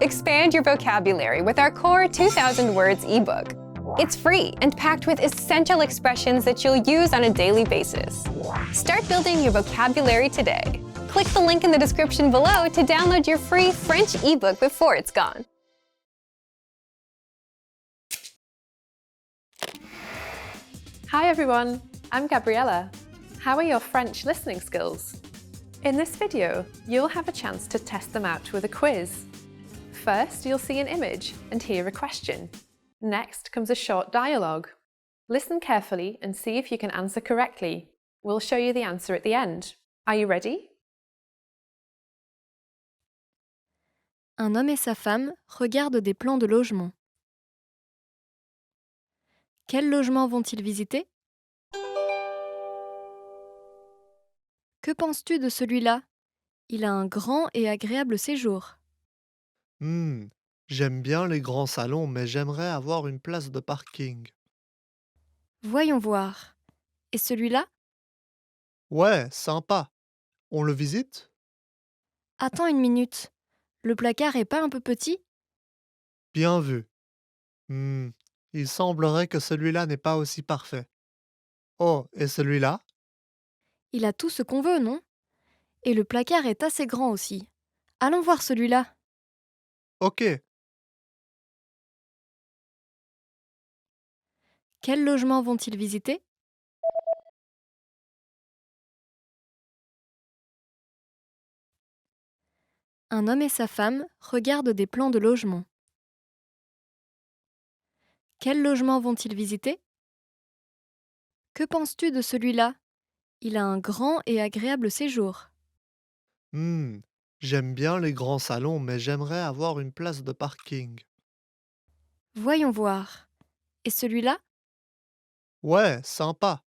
Expand your vocabulary with our Core 2000 Words ebook. It's free and packed with essential expressions that you'll use on a daily basis. Start building your vocabulary today. Click the link in the description below to download your free French ebook before it's gone. Hi everyone, I'm Gabriella. How are your French listening skills? In this video, you'll have a chance to test them out with a quiz. First, you'll see an image and hear a question. Next comes a short dialogue. Listen carefully and see if you can answer correctly. We'll show you the answer at the end. Are you ready? Un homme et sa femme regardent des plans de logement. Quel logement vont-ils visiter? Que penses-tu de celui-là? Il a un grand et agréable séjour. J'aime bien les grands salons, mais j'aimerais avoir une place de parking. Voyons voir. Et celui-là? Ouais, sympa. On le visite? Attends une minute. Le placard est pas un peu petit? Bien vu. Il semblerait que celui-là n'est pas aussi parfait. Oh, et celui-là? Il a tout ce qu'on veut, non? Et le placard est assez grand aussi. Allons voir celui-là. Ok. Quel logement vont-ils visiter? Un homme et sa femme regardent des plans de logement. Quel logement vont-ils visiter? Que penses-tu de celui-là? Il a un grand et agréable séjour. J'aime bien les grands salons, mais j'aimerais avoir une place de parking. Voyons voir. Et celui-là? Ouais, sympa.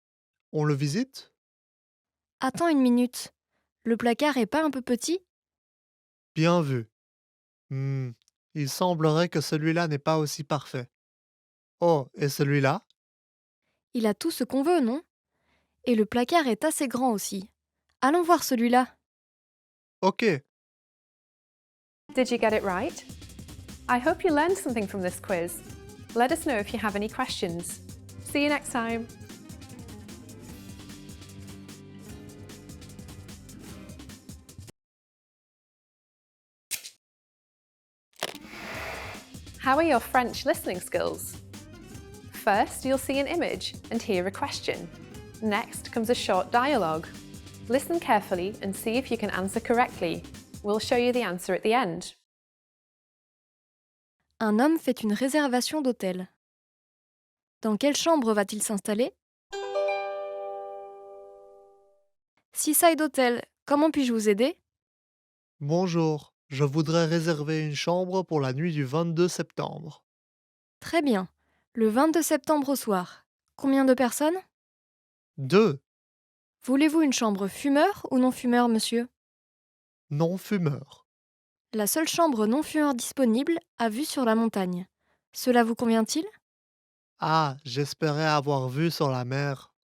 On le visite? Attends une minute. Le placard est pas un peu petit? Bien vu. Il semblerait que celui-là n'est pas aussi parfait. Oh, et celui-là? Il a tout ce qu'on veut, non? Et le placard est assez grand aussi. Allons voir celui-là. Ok. Did you get it right? I hope you learned something from this quiz. Let us know if you have any questions. See you next time. How are your French listening skills? First, you'll see an image and hear a question. Next comes a short dialogue. Listen carefully and see if you can answer correctly. We'll show you the answer at the end. Un homme fait une réservation d'hôtel. Dans quelle chambre va-t-il s'installer? Seaside Hotel, comment puis-je vous aider? Bonjour, je voudrais réserver une chambre pour la nuit du 22 septembre. Très bien. Le 22 septembre au soir. Combien de personnes? 2. Voulez-vous une chambre fumeur ou non fumeur, monsieur? Non-fumeur. La seule chambre non fumeur disponible a vue sur la montagne. Cela vous convient-il? Ah, j'espérais avoir vu sur la mer.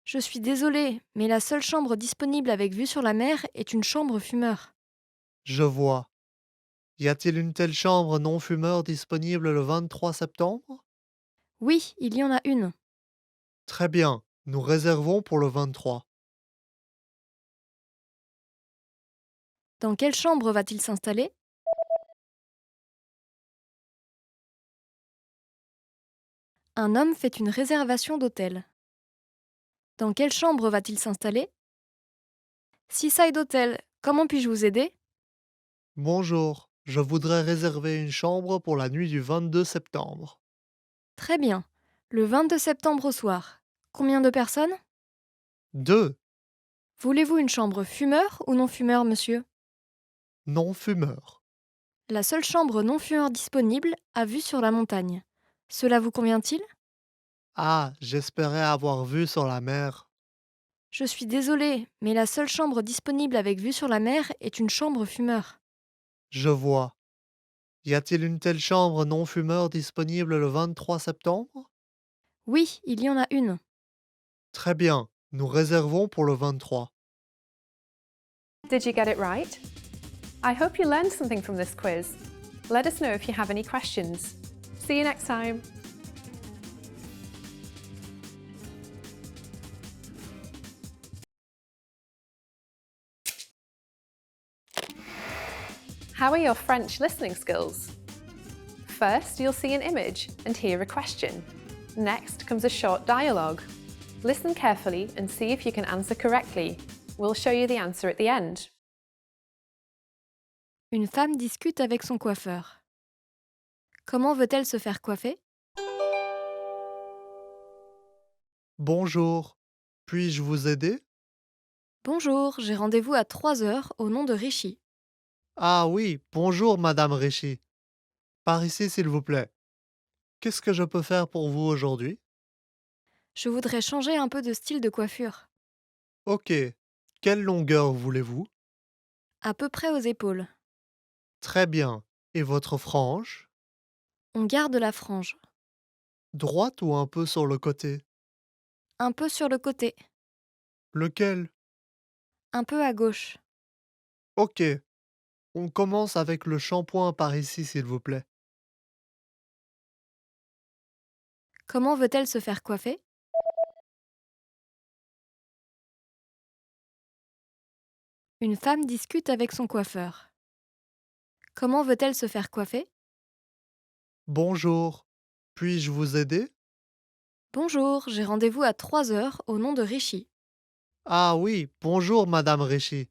Je suis désolée, mais la seule chambre disponible avec vue sur la mer est une chambre fumeur. Je vois. Y a-t-il une telle chambre non-fumeur disponible le 23 septembre? Oui, il y en a une. Très bien, nous réservons pour le 23. Dans quelle chambre va-t-il s'installer? Un homme fait une réservation d'hôtel. Dans quelle chambre va-t-il s'installer? Seaside Hotel, comment puis-je vous aider? Bonjour, je voudrais réserver une chambre pour la nuit du 22 septembre. Très bien. Le 22 septembre au soir. Combien de personnes? 2. Voulez-vous une chambre fumeur ou non fumeur, monsieur? Non-fumeur. La seule chambre non fumeur disponible a vue sur la montagne. Cela vous convient-il? Ah, j'espérais avoir vu sur la mer. Je suis désolée, mais la seule chambre disponible avec vue sur la mer est une chambre fumeur. Je vois. Y a-t-il une telle chambre non-fumeur disponible le 23 septembre? Oui, il y en a une. Très bien, nous réservons pour le 23. Did you get it right? I hope you learned something from this quiz. Let us know if you have any questions. See you next time! How are your French listening skills? First, you'll see an image and hear a question. Next comes a short dialogue. Listen carefully and see if you can answer correctly. We'll show you the answer at the end. Une femme discute avec son coiffeur. Comment veut-elle se faire coiffer? Bonjour. Puis-je vous aider? Bonjour, j'ai rendez-vous à 3 heures au nom de Richie. Ah oui, bonjour, Madame Richie. Par ici, s'il vous plaît. Qu'est-ce que je peux faire pour vous aujourd'hui? Je voudrais changer un peu de style de coiffure. Ok. Quelle longueur voulez-vous? À peu près aux épaules. Très bien. Et votre frange? On garde la frange. Droite ou un peu sur le côté? Un peu sur le côté. Lequel? Un peu à gauche. Ok. On commence avec le shampoing par ici, s'il vous plaît. Comment veut-elle se faire coiffer? Une femme discute avec son coiffeur. Comment veut-elle se faire coiffer? Bonjour. Puis-je vous aider? Bonjour, j'ai rendez-vous à 3 heures au nom de Richie. Ah oui, bonjour, Madame Richie.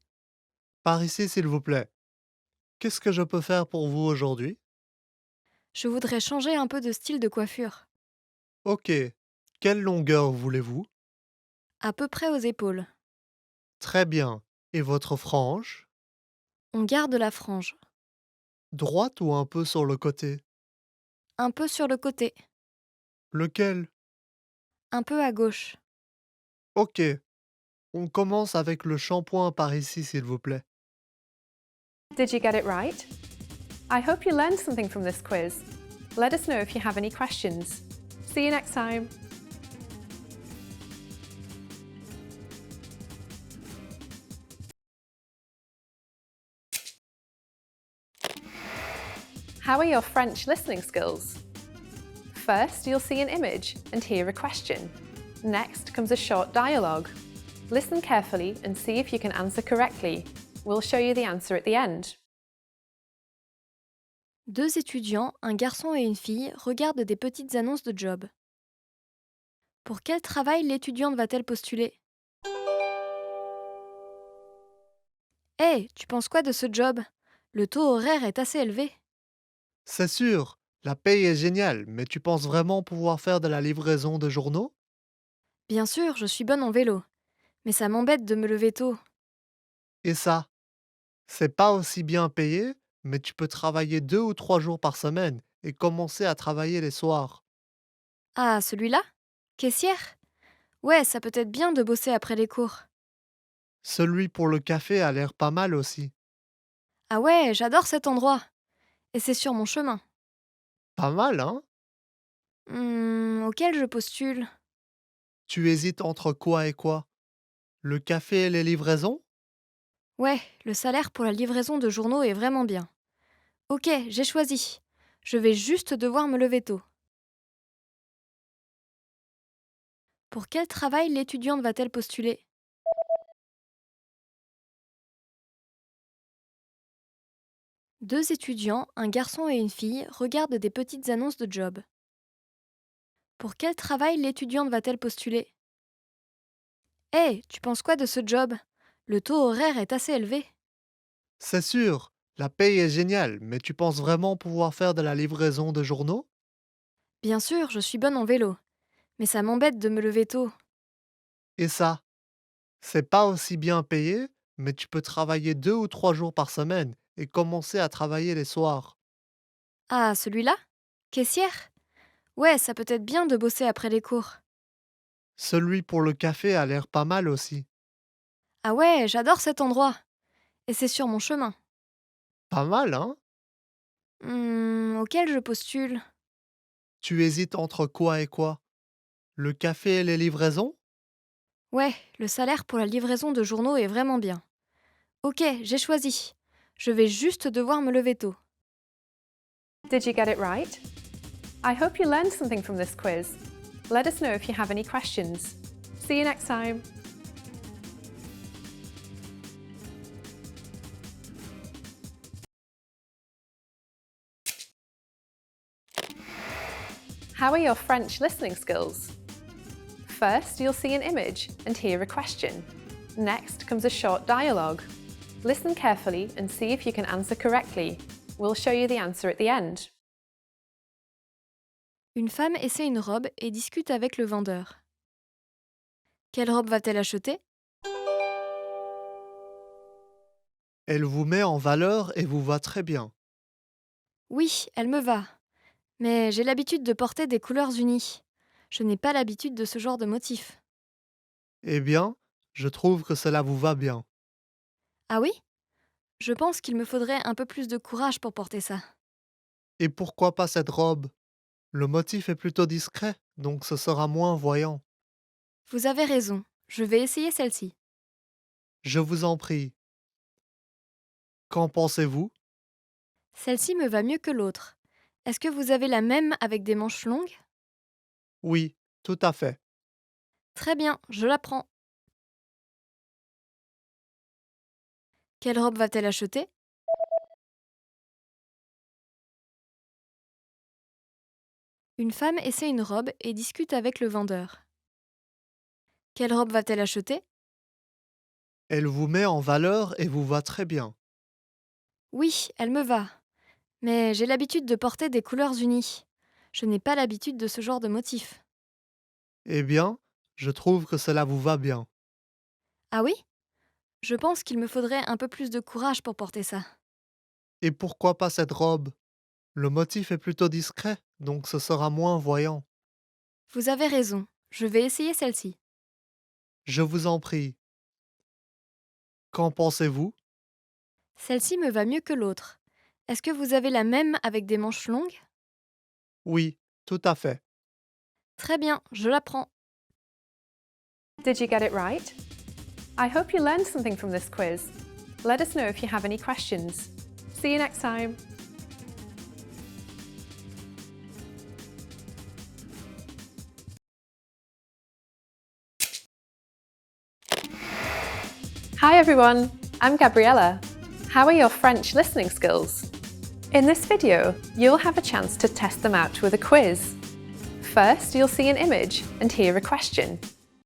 Par ici, s'il vous plaît. Qu'est-ce que je peux faire pour vous aujourd'hui? Je voudrais changer un peu de style de coiffure. Ok. Quelle longueur voulez-vous? À peu près aux épaules. Très bien. Et votre frange? On garde la frange. Droite ou un peu sur le côté? Un peu sur le côté. Lequel? Un peu à gauche. Ok. On commence avec le shampoing par ici, s'il vous plaît. Did you get it right? I hope you learned something from this quiz. Let us know if you have any questions. See you next time! How are your French listening skills? First, you'll see an image and hear a question. Next comes a short dialogue. Listen carefully and see if you can answer correctly. We'll show you the answer at the end. Deux étudiants, un garçon et une fille, regardent des petites annonces de job. Pour quel travail l'étudiante va-t-elle postuler? Hé, tu penses quoi de ce job? Le taux horaire est assez élevé. C'est sûr, la paye est géniale, mais tu penses vraiment pouvoir faire de la livraison de journaux? Bien sûr, je suis bonne en vélo. Mais ça m'embête de me lever tôt. Et ça? C'est pas aussi bien payé, mais tu peux travailler 2 ou 3 jours par semaine et commencer à travailler les soirs. Ah, celui-là? Caissière? Ouais, ça peut être bien de bosser après les cours. Celui pour le café a l'air pas mal aussi. Ah ouais, j'adore cet endroit. Et c'est sur mon chemin. Pas mal, hein? Auquel je postule? Tu hésites entre quoi et quoi? Le café et les livraisons? Ouais, le salaire pour la livraison de journaux est vraiment bien. Ok, j'ai choisi. Je vais juste devoir me lever tôt. Pour quel travail l'étudiante va-t-elle postuler? Deux étudiants, un garçon et une fille, regardent des petites annonces de job. Pour quel travail l'étudiante va-t-elle postuler? Hé, tu penses quoi de ce job? Le taux horaire est assez élevé. C'est sûr, la paye est géniale, mais tu penses vraiment pouvoir faire de la livraison de journaux? Bien sûr, je suis bonne en vélo. Mais ça m'embête de me lever tôt. Et ça? C'est pas aussi bien payé, mais tu peux travailler 2 ou 3 jours par semaine et commencer à travailler les soirs. Ah, celui-là? Caissière? Ouais, ça peut être bien de bosser après les cours. Celui pour le café a l'air pas mal aussi. Ah ouais, j'adore cet endroit. Et c'est sur mon chemin. Pas mal, hein? Auquel je postule? Tu hésites entre quoi et quoi? Le café et les livraisons? Ouais, le salaire pour la livraison de journaux est vraiment bien. Ok, j'ai choisi. Je vais juste devoir me lever tôt. Did you get it right? I hope you learned something from this quiz. Let us know if you have any questions. See you next time. How are your French listening skills? First, you'll see an image and hear a question. Next comes a short dialogue. Listen carefully and see if you can answer correctly. We'll show you the answer at the end. Une femme essaie une robe et discute avec le vendeur. Quelle robe va-t-elle acheter? Elle vous met en valeur et vous va très bien. Oui, elle me va. Mais j'ai l'habitude de porter des couleurs unies. Je n'ai pas l'habitude de ce genre de motif. Eh bien, je trouve que cela vous va bien. Ah oui? Je pense qu'il me faudrait un peu plus de courage pour porter ça. Et pourquoi pas cette robe? Le motif est plutôt discret, donc ce sera moins voyant. Vous avez raison, je vais essayer celle-ci. Je vous en prie. Qu'en pensez-vous? Celle-ci me va mieux que l'autre. Est-ce que vous avez la même avec des manches longues? Oui, tout à fait. Très bien, je la prends. Quelle robe va-t-elle acheter? Une femme essaie une robe et discute avec le vendeur. Quelle robe va-t-elle acheter? Elle vous met en valeur et vous va très bien. Oui, elle me va. Mais j'ai l'habitude de porter des couleurs unies. Je n'ai pas l'habitude de ce genre de motif. Eh bien, je trouve que cela vous va bien. Ah oui? Je pense qu'il me faudrait un peu plus de courage pour porter ça. Et pourquoi pas cette robe? Le motif est plutôt discret, donc ce sera moins voyant. Vous avez raison, je vais essayer celle-ci. Je vous en prie. Qu'en pensez-vous? Celle-ci me va mieux que l'autre. Est-ce que vous avez la même avec des manches longues? Oui, tout à fait. Très bien, je la prends. Did you get it right? I hope you learned something from this quiz. Let us know if you have any questions. See you next time. Hi everyone, I'm Gabriella. How are your French listening skills? In this video, you'll have a chance to test them out with a quiz. First, you'll see an image and hear a question.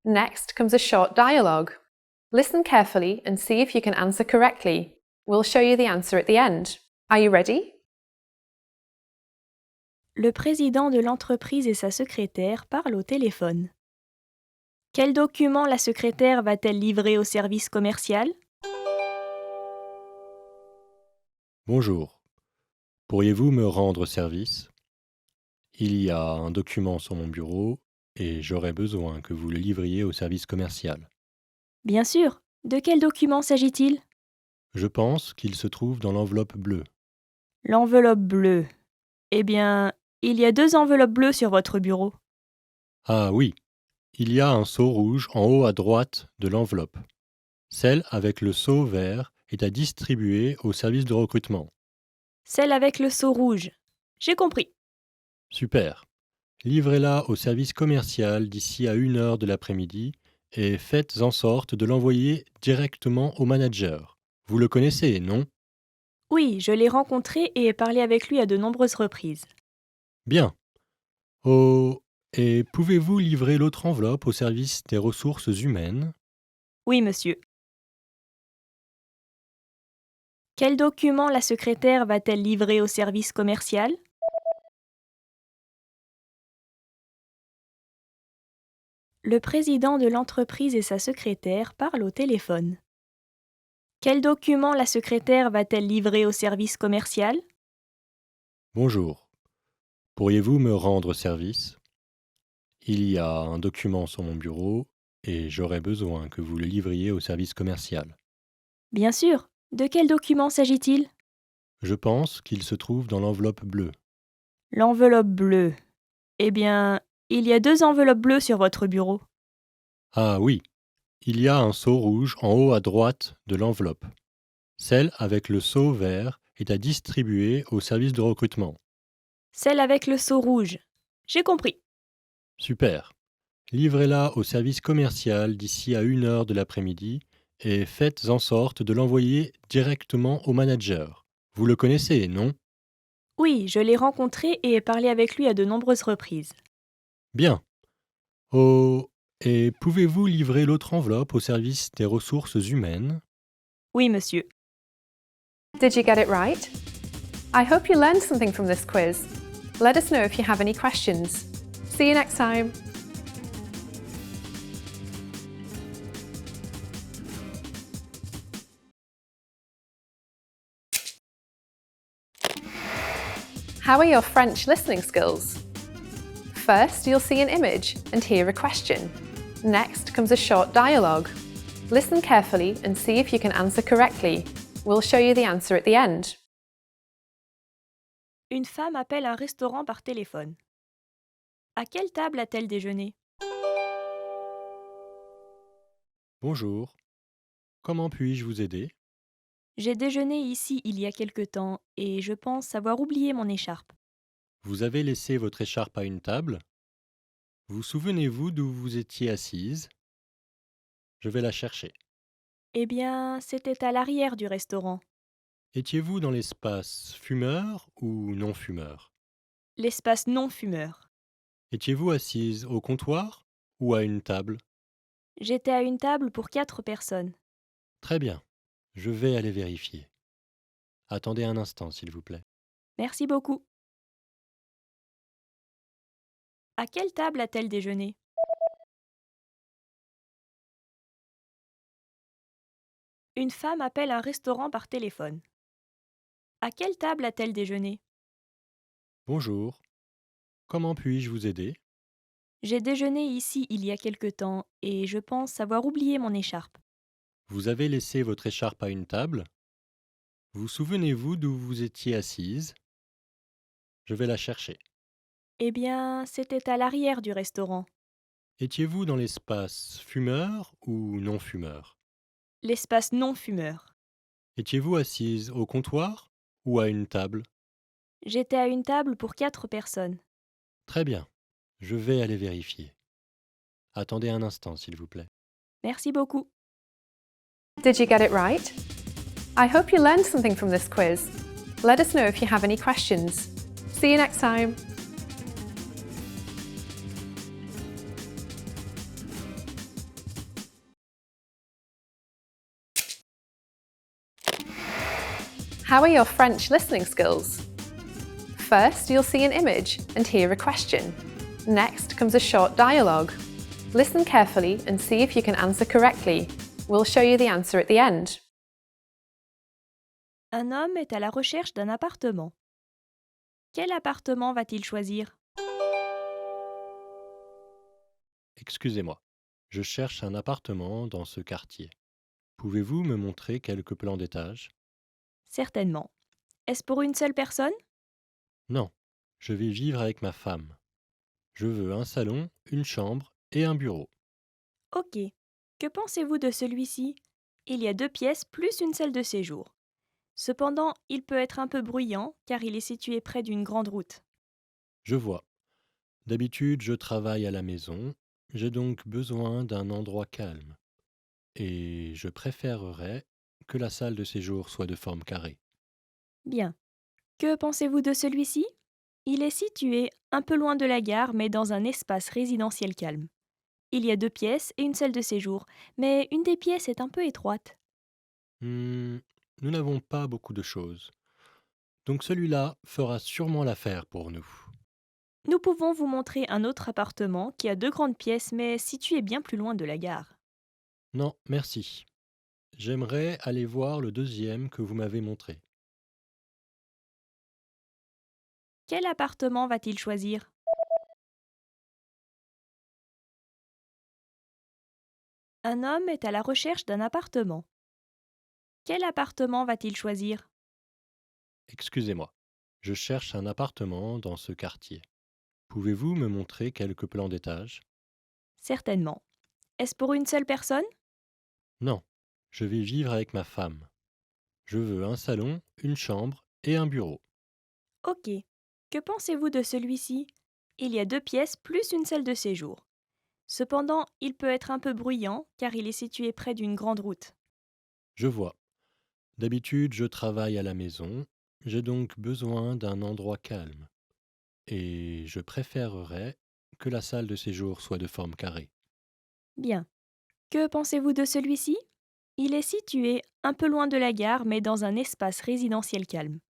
Next comes a short dialogue. Listen carefully and see if you can answer correctly. We'll show you the answer at the end. Are you ready? Le président de l'entreprise et sa secrétaire parlent au téléphone. Quel document la secrétaire va-t-elle livrer au service commercial? Bonjour. Pourriez-vous me rendre service? Il y a un document sur mon bureau et j'aurais besoin que vous le livriez au service commercial. Bien sûr. De quel document s'agit-il? Je pense qu'il se trouve dans l'enveloppe bleue. L'enveloppe bleue. Eh bien, il y a 2 enveloppes bleues sur votre bureau. Ah oui, il y a un seau rouge en haut à droite de l'enveloppe. Celle avec le seau vert est à distribuer au service de recrutement. Celle avec le seau rouge. J'ai compris. Super. Livrez-la au service commercial d'ici à 1 heure de l'après-midi et faites en sorte de l'envoyer directement au manager. Vous le connaissez, non? Oui, je l'ai rencontré et ai parlé avec lui à de nombreuses reprises. Bien. Oh, et pouvez-vous livrer l'autre enveloppe au service des ressources humaines? Oui, monsieur. Quel document la secrétaire va-t-elle livrer au service commercial? Le président de l'entreprise et sa secrétaire parlent au téléphone. Quel document la secrétaire va-t-elle livrer au service commercial? Bonjour. Pourriez-vous me rendre service? Il y a un document sur mon bureau et j'aurais besoin que vous le livriez au service commercial. Bien sûr. De quel document s'agit-il? Je pense qu'il se trouve dans l'enveloppe bleue. L'enveloppe bleue. Eh bien, il y a 2 enveloppes bleues sur votre bureau. Ah oui, il y a un seau rouge en haut à droite de l'enveloppe. Celle avec le seau vert est à distribuer au service de recrutement. Celle avec le seau rouge. J'ai compris. Super. Livrez-la au service commercial d'ici à 1 heure de l'après-midi et faites en sorte de l'envoyer directement au manager. Vous le connaissez, non? Oui, je l'ai rencontré et ai parlé avec lui à de nombreuses reprises. Bien. Oh, et pouvez-vous livrer l'autre enveloppe au service des ressources humaines? Oui, monsieur. Did you get it right? I hope you learned something from this quiz. Let us know if you have any questions. See you next time. How are your French listening skills? First, you'll see an image and hear a question. Next comes a short dialogue. Listen carefully and see if you can answer correctly. We'll show you the answer at the end. Une femme appelle un restaurant par téléphone. À quelle table a-t-elle déjeuné? Bonjour. Comment puis-je vous aider? J'ai déjeuné ici il y a quelque temps et je pense avoir oublié mon écharpe. Vous avez laissé votre écharpe à une table? Vous souvenez-vous d'où vous étiez assise? Je vais la chercher. Eh bien, c'était à l'arrière du restaurant. Étiez-vous dans l'espace fumeur ou non fumeur? L'espace non-fumeur. Étiez-vous assise au comptoir ou à une table? J'étais à une table pour 4 personnes. Très bien. Je vais aller vérifier. Attendez un instant, s'il vous plaît. Merci beaucoup. À quelle table a-t-elle déjeuné? Une femme appelle un restaurant par téléphone. À quelle table a-t-elle déjeuné? Bonjour. Comment puis-je vous aider? J'ai déjeuné ici il y a quelque temps et je pense avoir oublié mon écharpe. Vous avez laissé votre écharpe à une table? Vous souvenez-vous d'où vous étiez assise? Je vais la chercher. Eh bien, c'était à l'arrière du restaurant. Étiez-vous dans l'espace fumeur ou non fumeur? L'espace non-fumeur. Étiez-vous assise au comptoir ou à une table? J'étais à une table pour 4 personnes. Très bien. Je vais aller vérifier. Attendez un instant, s'il vous plaît. Merci beaucoup. Did you get it right? I hope you learned something from this quiz. Let us know if you have any questions. See you next time. How are your French listening skills? First, you'll see an image and hear a question. Next comes a short dialogue. Listen carefully and see if you can answer correctly. We'll show you the answer at the end. Un homme est à la recherche d'un appartement. Quel appartement va-t-il choisir? Excusez-moi. Je cherche un appartement dans ce quartier. Pouvez-vous me montrer quelques plans d'étage? Certainement. Est-ce pour une seule personne? Non. Je vais vivre avec ma femme. Je veux un salon, une chambre et un bureau. Ok. Que pensez-vous de celui-ci? Il y a 2 pièces plus une salle de séjour. Cependant, il peut être un peu bruyant car il est situé près d'une grande route. Je vois. D'habitude, je travaille à la maison. J'ai donc besoin d'un endroit calme. Et je préférerais que la salle de séjour soit de forme carrée. Bien. Que pensez-vous de celui-ci? Il est situé un peu loin de la gare mais dans un espace résidentiel calme. Il y a 2 pièces et une salle de séjour, mais une des pièces est un peu étroite. Hmm, nous n'avons pas beaucoup de choses. Donc celui-là fera sûrement l'affaire pour nous. Nous pouvons vous montrer un autre appartement qui a 2 grandes pièces mais situé bien plus loin de la gare. Non, merci. J'aimerais aller voir le deuxième que vous m'avez montré. Quel appartement va-t-il choisir? Un homme est à la recherche d'un appartement. Quel appartement va-t-il choisir? Excusez-moi. Je cherche un appartement dans ce quartier. Pouvez-vous me montrer quelques plans d'étage? Certainement. Est-ce pour une seule personne? Non. Je vais vivre avec ma femme. Je veux un salon, une chambre et un bureau. Ok. Que pensez-vous de celui-ci? Il y a 2 pièces plus une salle de séjour. Cependant, il peut être un peu bruyant car il est situé près d'une grande route. Je vois. D'habitude, je travaille à la maison, j'ai donc besoin d'un endroit calme. Et je préférerais que la salle de séjour soit de forme carrée. Bien. Que pensez-vous de celui-ci? Il est situé un peu loin de la gare mais dans un espace résidentiel calme.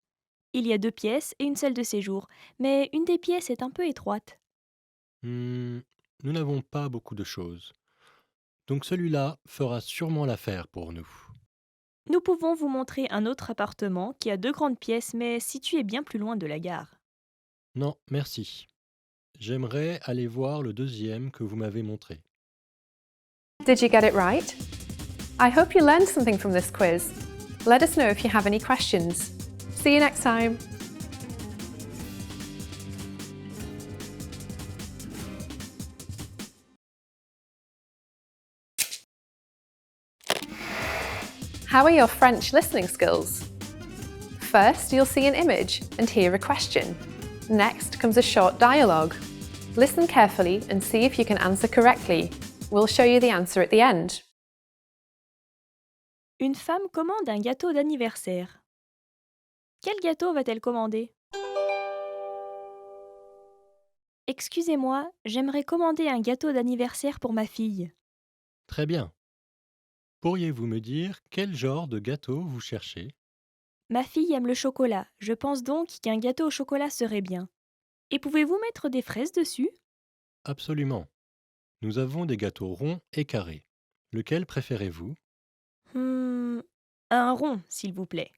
Il y a 2 pièces et une salle de séjour, mais une des pièces est un peu étroite. Hmm, nous n'avons pas beaucoup de choses. Donc celui-là fera sûrement l'affaire pour nous. Nous pouvons vous montrer un autre appartement qui a 2 grandes pièces mais situé bien plus loin de la gare. Non, merci. J'aimerais aller voir le deuxième que vous m'avez montré. Did you get it right? I hope you learned something from this quiz. Let us know if you have any questions. See you next time. How are your French listening skills? First, you'll see an image and hear a question. Next comes a short dialogue. Listen carefully and see if you can answer correctly. We'll show you the answer at the end. Une femme commande un gâteau d'anniversaire. Quel gâteau va-t-elle commander? Excusez-moi, j'aimerais commander un gâteau d'anniversaire pour ma fille. Très bien. Pourriez-vous me dire quel genre de gâteau vous cherchez? Ma fille aime le chocolat, je pense donc qu'un gâteau au chocolat serait bien. Et pouvez-vous mettre des fraises dessus? Absolument. Nous avons des gâteaux ronds et carrés. Lequel préférez-vous? Hmm, un rond, s'il vous plaît.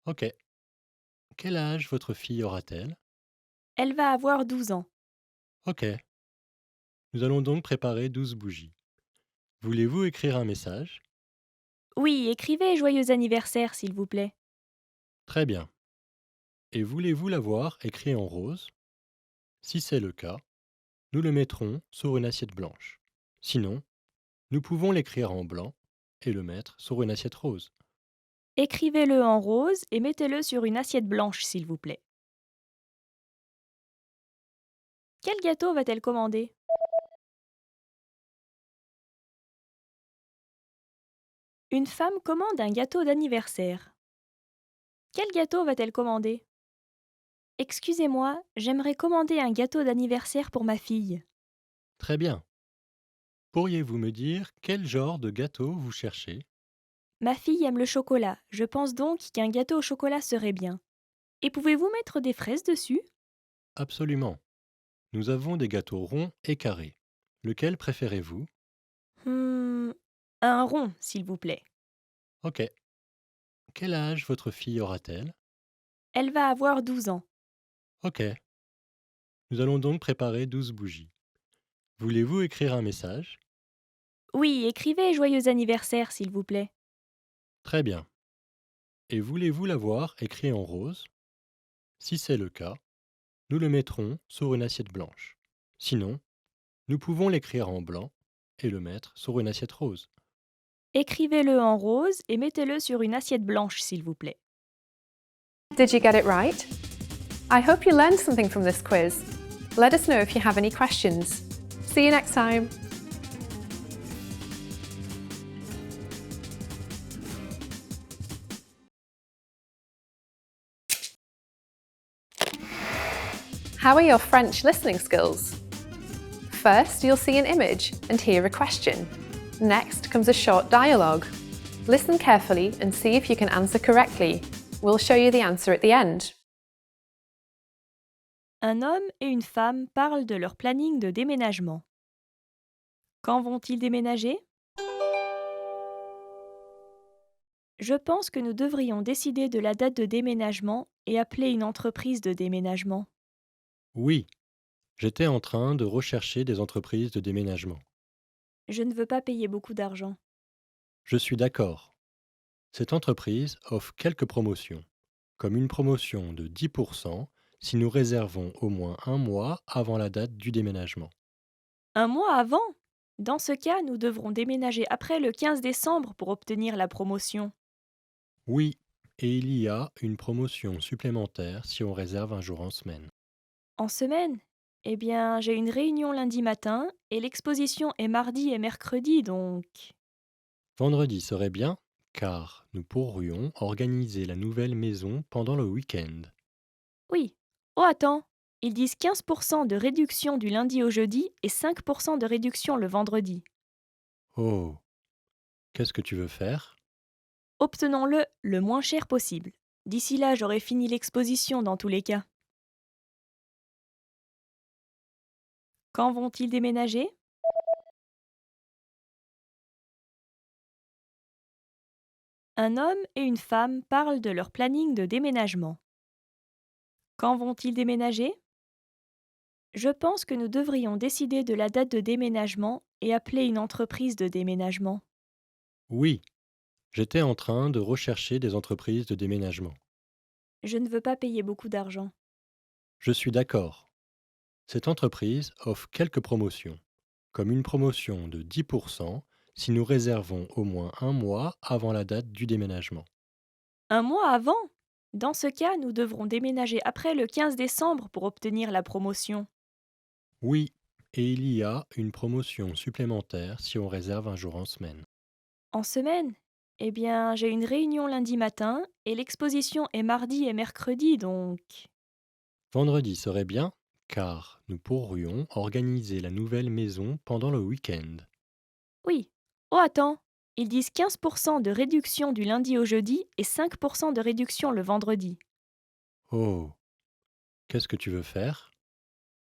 Ok. Quel âge votre fille aura-t-elle? Elle va avoir 12 ans. Ok. Nous allons donc préparer 12 bougies. Voulez-vous écrire un message? Oui, écrivez joyeux anniversaire, s'il vous plaît. Très bien. Et voulez-vous l'avoir écrit en rose? Si c'est le cas, nous le mettrons sur une assiette blanche. Sinon, nous pouvons l'écrire en blanc et le mettre sur une assiette rose. Écrivez-le en rose et mettez-le sur une assiette blanche, s'il vous plaît. Quel gâteau va-t-elle commander? Une femme commande un gâteau d'anniversaire. Quel gâteau va-t-elle commander? Excusez-moi, j'aimerais commander un gâteau d'anniversaire pour ma fille. Très bien. Pourriez-vous me dire quel genre de gâteau vous cherchez? Ma fille aime le chocolat, je pense donc qu'un gâteau au chocolat serait bien. Et pouvez-vous mettre des fraises dessus? Absolument. Nous avons des gâteaux ronds et carrés. Lequel préférez-vous? Hmm, un rond, s'il vous plaît. Ok. Quel âge votre fille aura-t-elle? Elle va avoir 12 ans. Ok. Nous allons donc préparer 12 bougies. Voulez-vous écrire un message? Oui, écrivez joyeux anniversaire, s'il vous plaît. Très bien. Et voulez-vous l'avoir écrit en rose? Si c'est le cas, nous le mettrons sur une assiette blanche. Sinon, nous pouvons l'écrire en blanc et le mettre sur une assiette rose. Écrivez-le en rose et mettez-le sur une assiette blanche, s'il vous plaît. Did you get it right? I hope you learned something from this quiz. Let us know if you have any questions. See you next time. How are your French listening skills? First, you'll see an image and hear a question. Next comes a short dialogue. Listen carefully and see if you can answer correctly. We'll show you the answer at the end. Un homme et une femme parlent de leur planning de déménagement. Quand vont-ils déménager? Je pense que nous devrions décider de la date de déménagement et appeler une entreprise de déménagement. Oui, j'étais en train de rechercher des entreprises de déménagement. Je ne veux pas payer beaucoup d'argent. Je suis d'accord. Cette entreprise offre quelques promotions, comme une promotion de 10% si nous réservons au moins un mois avant la date du déménagement. Un mois avant? Dans ce cas, nous devrons déménager après le 15 décembre pour obtenir la promotion. Oui, et il y a une promotion supplémentaire si on réserve un jour en semaine. En semaine? Eh bien, j'ai une réunion lundi matin et l'exposition est mardi et mercredi, donc... Vendredi serait bien, car nous pourrions organiser la nouvelle maison pendant le week-end. Oui. Oh, attends. Ils disent 15% de réduction du lundi au jeudi et 5% de réduction le vendredi. Oh, qu'est-ce que tu veux faire? Obtenons-le le moins cher possible. D'ici là, j'aurai fini l'exposition dans tous les cas. Quand vont-ils déménager? Un homme et une femme parlent de leur planning de déménagement. Quand vont-ils déménager? Je pense que nous devrions décider de la date de déménagement et appeler une entreprise de déménagement. Oui, j'étais en train de rechercher des entreprises de déménagement. Je ne veux pas payer beaucoup d'argent. Je suis d'accord. Cette entreprise offre quelques promotions, comme une promotion de 10% si nous réservons au moins un mois avant la date du déménagement. Un mois avant? Dans ce cas, nous devrons déménager après le 15 décembre pour obtenir la promotion. Oui, et il y a une promotion supplémentaire si on réserve un jour en semaine. En semaine? Eh bien, j'ai une réunion lundi matin et l'exposition est mardi et mercredi, donc... Vendredi serait bien, car nous pourrions organiser la nouvelle maison pendant le week-end. Oui. Oh, attends. Ils disent 15% de réduction du lundi au jeudi et 5% de réduction le vendredi. Oh, qu'est-ce que tu veux faire?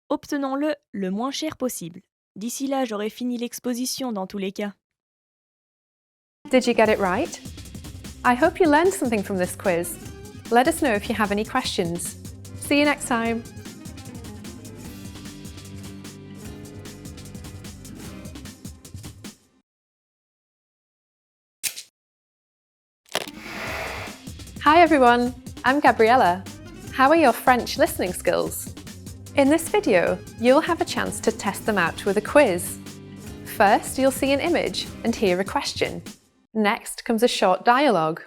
Obtenons-le le moins cher possible. D'ici là, j'aurai fini l'exposition dans tous les cas. Did you get it right? I hope you learned something from this quiz. Let us know if you have any questions. See you next time. Hi everyone, I'm Gabriella. How are your French listening skills? In this video, you'll have a chance to test them out with a quiz. First, you'll see an image and hear a question. Next comes a short dialogue.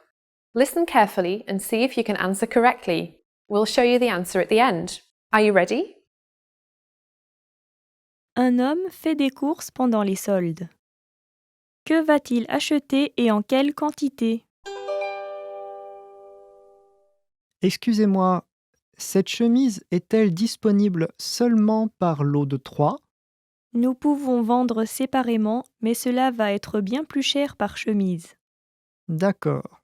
Listen carefully and see if you can answer correctly. We'll show you the answer at the end. Are you ready? Un homme fait des courses pendant les soldes. Que va-t-il acheter et en quelle quantité? Excusez-moi, cette chemise est-elle disponible seulement par lot de 3? Nous pouvons vendre séparément, mais cela va être bien plus cher par chemise. D'accord.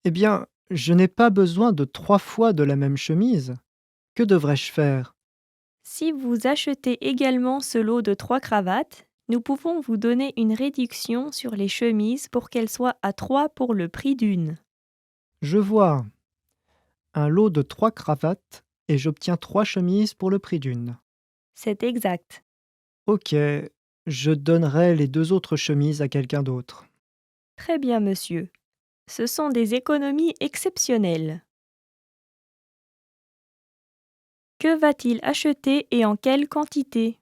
Eh bien, je n'ai pas besoin de 3 fois de la même chemise. Que devrais-je faire? Si vous achetez également ce lot de 3 cravates, nous pouvons vous donner une réduction sur les chemises pour qu'elles soient à 3 pour le prix d'une. Je vois. Un lot de 3 cravates et j'obtiens 3 chemises pour le prix d'une. C'est exact. Ok, je donnerai les 2 autres chemises à quelqu'un d'autre. Très bien, monsieur. Ce sont des économies exceptionnelles. Que va-t-il acheter et en quelle quantité?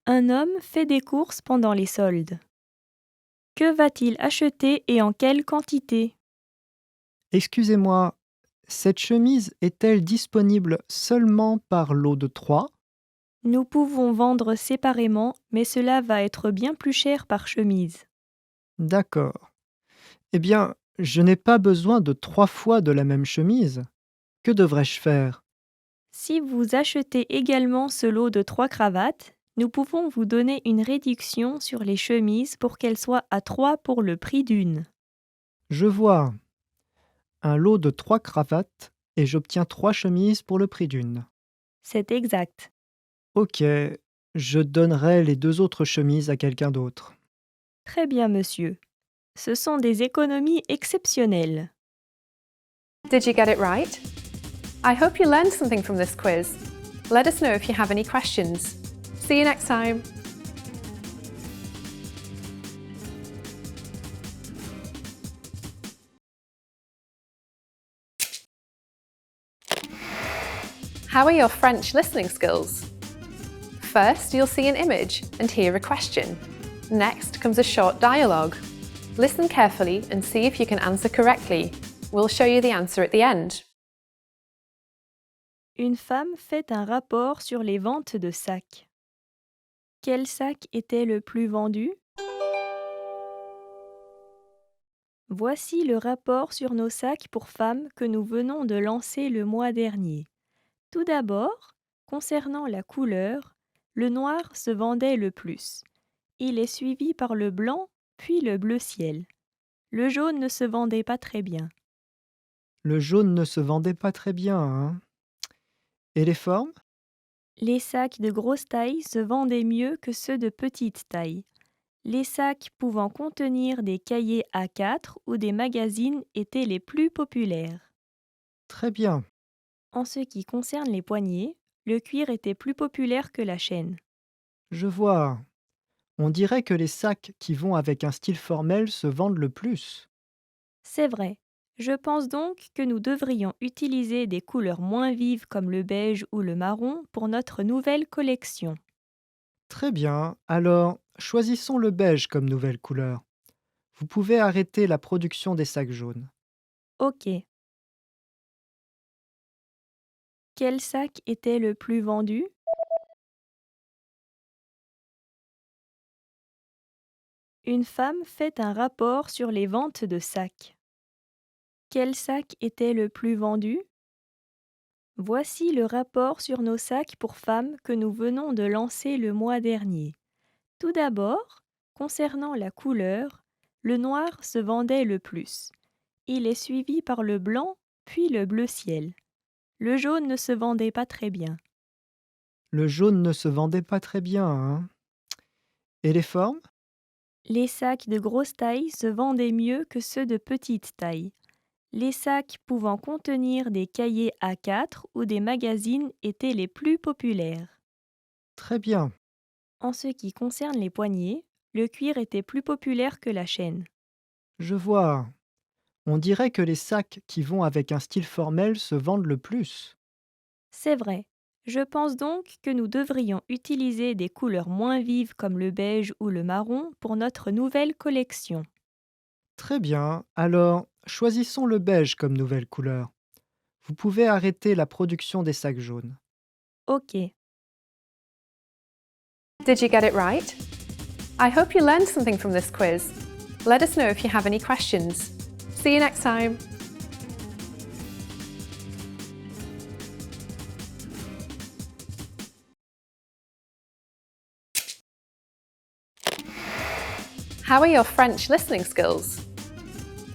Un homme fait des courses pendant les soldes. Que va-t-il acheter et en quelle quantité? Excusez-moi, cette chemise est-elle disponible seulement par lot de 3? Nous pouvons vendre séparément, mais cela va être bien plus cher par chemise. D'accord. Eh bien, je n'ai pas besoin de 3 fois de la même chemise. Que devrais-je faire? Si vous achetez également ce lot de 3 cravates, nous pouvons vous donner une réduction sur les chemises pour qu'elles soient à 3 pour le prix d'une. Je vois. Un lot de 3 cravates et j'obtiens 3 chemises pour le prix d'une. C'est exact. Ok, je donnerai les 2 autres chemises à quelqu'un d'autre. Très bien, monsieur. Ce sont des économies exceptionnelles. Did you get it right? I hope you learned something from this quiz. Let us know if you have any questions. See you next time. How are your French listening skills? First, you'll see an image and hear a question. Next comes a short dialogue. Listen carefully and see if you can answer correctly. We'll show you the answer at the end. Une femme fait un rapport sur les ventes de sacs. Quel sac était le plus vendu? Voici le rapport sur nos sacs pour femmes que nous venons de lancer le mois dernier. Tout d'abord, concernant la couleur, le noir se vendait le plus. Il est suivi par le blanc, puis le bleu ciel. Le jaune ne se vendait pas très bien. Le jaune ne se vendait pas très bien, hein? Et les formes? Les sacs de grosse taille se vendaient mieux que ceux de petite taille. Les sacs pouvant contenir des cahiers A4 ou des magazines étaient les plus populaires. Très bien. En ce qui concerne les poignets, le cuir était plus populaire que la chaîne. Je vois. On dirait que les sacs qui vont avec un style formel se vendent le plus. C'est vrai. Je pense donc que nous devrions utiliser des couleurs moins vives comme le beige ou le marron pour notre nouvelle collection. Très bien. Alors, choisissons le beige comme nouvelle couleur. Vous pouvez arrêter la production des sacs jaunes. Ok. Quel sac était le plus vendu? Une femme fait un rapport sur les ventes de sacs. Quel sac était le plus vendu? Voici le rapport sur nos sacs pour femmes que nous venons de lancer le mois dernier. Tout d'abord, concernant la couleur, le noir se vendait le plus. Il est suivi par le blanc, puis le bleu ciel. Le jaune ne se vendait pas très bien. Le jaune ne se vendait pas très bien, hein? Et les formes? Les sacs de grosse taille se vendaient mieux que ceux de petite taille. Les sacs pouvant contenir des cahiers A4 ou des magazines étaient les plus populaires. Très bien. En ce qui concerne les poignets, le cuir était plus populaire que la chaîne. Je vois. On dirait que les sacs qui vont avec un style formel se vendent le plus. C'est vrai. Je pense donc que nous devrions utiliser des couleurs moins vives comme le beige ou le marron pour notre nouvelle collection. Très bien. Alors, choisissons le beige comme nouvelle couleur. Vous pouvez arrêter la production des sacs jaunes. Ok. Did you get it right? I hope you learned something from this quiz. Let us know if you have any questions. See you next time. How are your French listening skills?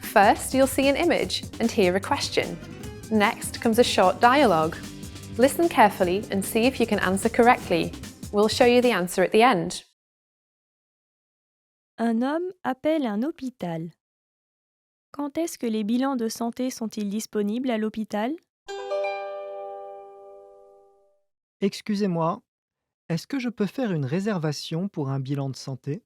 First, you'll see an image and hear a question. Next comes a short dialogue. Listen carefully and see if you can answer correctly. We'll show you the answer at the end. Un homme appelle un hôpital. Quand est-ce que les bilans de santé sont-ils disponibles à l'hôpital? Excusez-moi, est-ce que je peux faire une réservation pour un bilan de santé?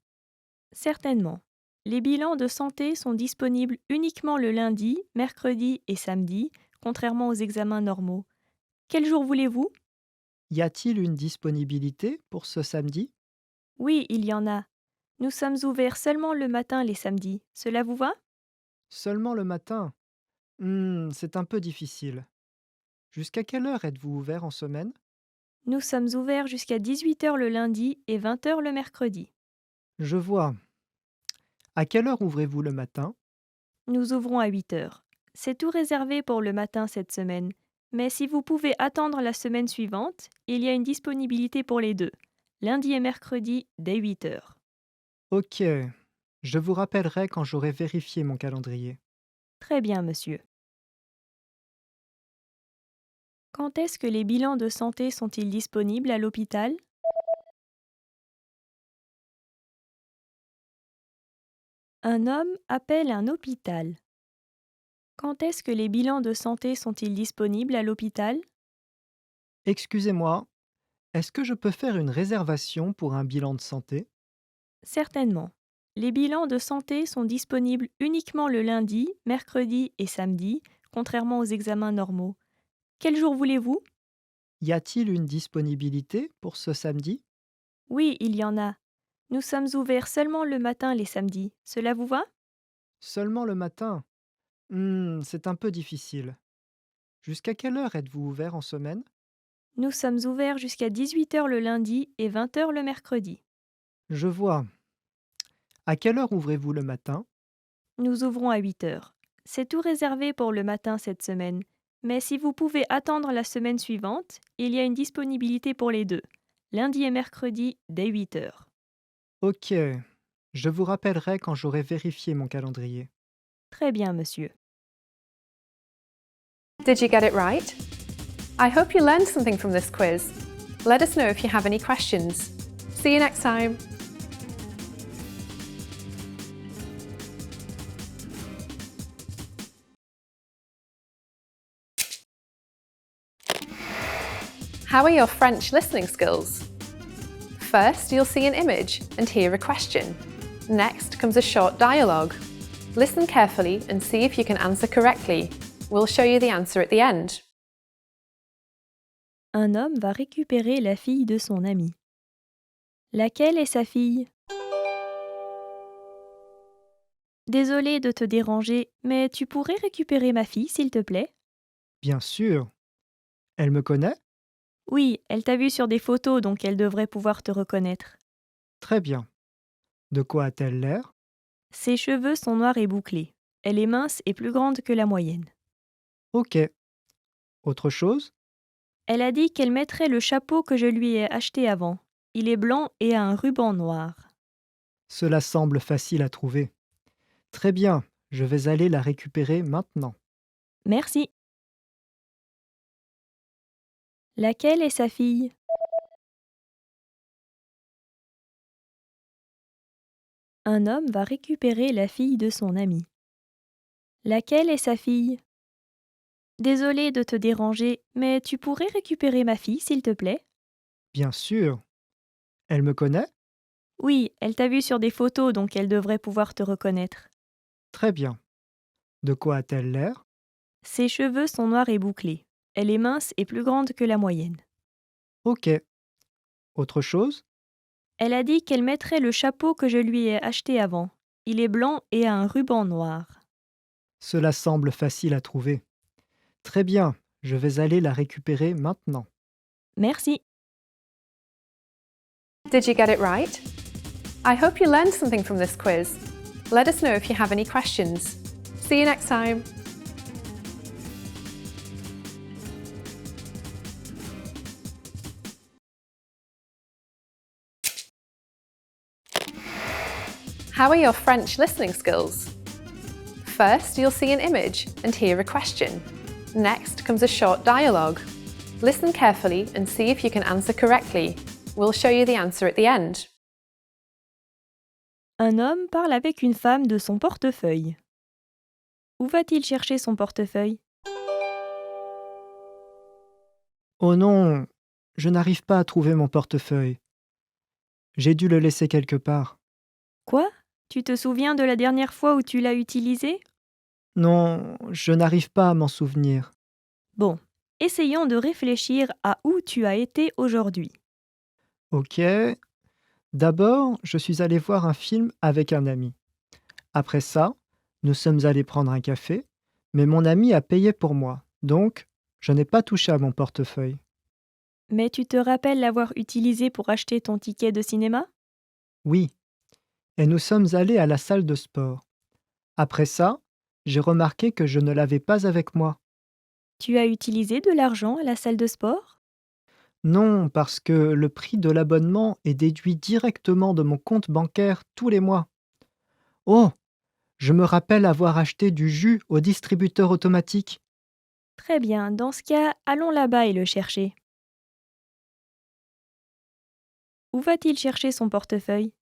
Certainement. Les bilans de santé sont disponibles uniquement le lundi, mercredi et samedi, contrairement aux examens normaux. Quel jour voulez-vous? Y a-t-il une disponibilité pour ce samedi? Oui, il y en a. Nous sommes ouverts seulement le matin les samedis. Cela vous va? Seulement le matin? C'est un peu difficile. Jusqu'à quelle heure êtes-vous ouvert en semaine? Nous sommes ouverts jusqu'à 18h le lundi et 20h le mercredi. Je vois. À quelle heure ouvrez-vous le matin? Nous ouvrons à 8h. C'est tout réservé pour le matin cette semaine. Mais si vous pouvez attendre la semaine suivante, il y a une disponibilité pour les deux, lundi et mercredi dès 8h. Ok. Je vous rappellerai quand j'aurai vérifié mon calendrier. Très bien, monsieur. Quand est-ce que les bilans de santé sont-ils disponibles à l'hôpital? Un homme appelle un hôpital. Quand est-ce que les bilans de santé sont-ils disponibles à l'hôpital? Excusez-moi, est-ce que je peux faire une réservation pour un bilan de santé? Certainement. Les bilans de santé sont disponibles uniquement le lundi, mercredi et samedi, contrairement aux examens normaux. Quel jour voulez-vous? Y a-t-il une disponibilité pour ce samedi? Oui, il y en a. Nous sommes ouverts seulement le matin les samedis. Cela vous va? Seulement le matin? C'est un peu difficile. Jusqu'à quelle heure êtes-vous ouvert en semaine? Nous sommes ouverts jusqu'à 18 heures le lundi et 20 heures le mercredi. Je vois. À quelle heure ouvrez-vous le matin? Nous ouvrons à 8 heures. C'est tout réservé pour le matin cette semaine. Mais si vous pouvez attendre la semaine suivante, il y a une disponibilité pour les deux, lundi et mercredi dès 8 heures. Ok. Je vous rappellerai quand j'aurai vérifié mon calendrier. Très bien, monsieur. Did you get it right? I hope you learned something from this quiz. Let us know if you have any questions. See you next time. How are your French listening skills? First, you'll see an image and hear a question. Next comes a short dialogue. Listen carefully and see if you can answer correctly. We'll show you the answer at the end. Un homme va récupérer la fille de son ami. Laquelle est sa fille? Désolée de te déranger, mais tu pourrais récupérer ma fille, s'il te plaît? Bien sûr. Elle me connaît? Oui, elle t'a vu sur des photos, donc elle devrait pouvoir te reconnaître. Très bien. De quoi a-t-elle l'air? Ses cheveux sont noirs et bouclés. Elle est mince et plus grande que la moyenne. Ok. Autre chose? Elle a dit qu'elle mettrait le chapeau que je lui ai acheté avant. Il est blanc et a un ruban noir. Cela semble facile à trouver. Très bien. Je vais aller la récupérer maintenant. Merci. Laquelle est sa fille? Un homme va récupérer la fille de son ami. Laquelle est sa fille? Désolée de te déranger, mais tu pourrais récupérer ma fille, s'il te plaît? Bien sûr. Elle me connaît? Oui, elle t'a vu sur des photos, donc elle devrait pouvoir te reconnaître. Très bien. De quoi a-t-elle l'air? Ses cheveux sont noirs et bouclés. Elle est mince et plus grande que la moyenne. Ok. Autre chose? Elle a dit qu'elle mettrait le chapeau que je lui ai acheté avant. Il est blanc et a un ruban noir. Cela semble facile à trouver. Très bien. Je vais aller la récupérer maintenant. Merci. Did you get it right? I hope you learned something from this quiz. Let us know if you have any questions. See you next time. How are your French listening skills? First, you'll see an image and hear a question. Next comes a short dialogue. Listen carefully and see if you can answer correctly. We'll show you the answer at the end. Un homme parle avec une femme de son portefeuille. Où va-t-il chercher son portefeuille? Oh non, je n'arrive pas à trouver mon portefeuille. J'ai dû le laisser quelque part. Quoi? Tu te souviens de la dernière fois où tu l'as utilisé? Non, je n'arrive pas à m'en souvenir. Bon, essayons de réfléchir à où tu as été aujourd'hui. Ok. D'abord, je suis allé voir un film avec un ami. Après ça, nous sommes allés prendre un café, mais mon ami a payé pour moi, donc je n'ai pas touché à mon portefeuille. Mais tu te rappelles l'avoir utilisé pour acheter ton ticket de cinéma? Oui, et nous sommes allés à la salle de sport. Après ça, j'ai remarqué que je ne l'avais pas avec moi. Tu as utilisé de l'argent à la salle de sport? Non, parce que le prix de l'abonnement est déduit directement de mon compte bancaire tous les mois. Oh, je me rappelle avoir acheté du jus au distributeur automatique. Très bien, dans ce cas, allons là-bas et le chercher. Où va-t-il chercher son portefeuille?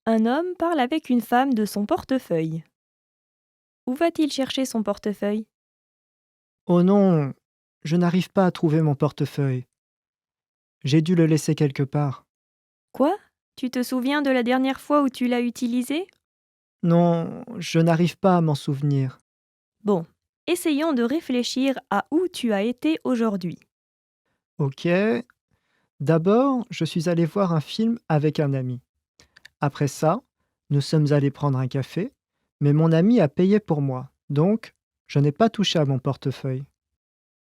Un homme parle avec une femme de son portefeuille. Où va-t-il chercher son portefeuille? Oh non, je n'arrive pas à trouver mon portefeuille. J'ai dû le laisser quelque part. Quoi? Tu te souviens de la dernière fois où tu l'as utilisé? Non, je n'arrive pas à m'en souvenir. Bon, essayons de réfléchir à où tu as été aujourd'hui. Ok. D'abord, je suis allé voir un film avec un ami. Après ça, Nous sommes allés prendre un café, mais mon ami a payé pour moi, donc je n'ai pas touché à mon portefeuille.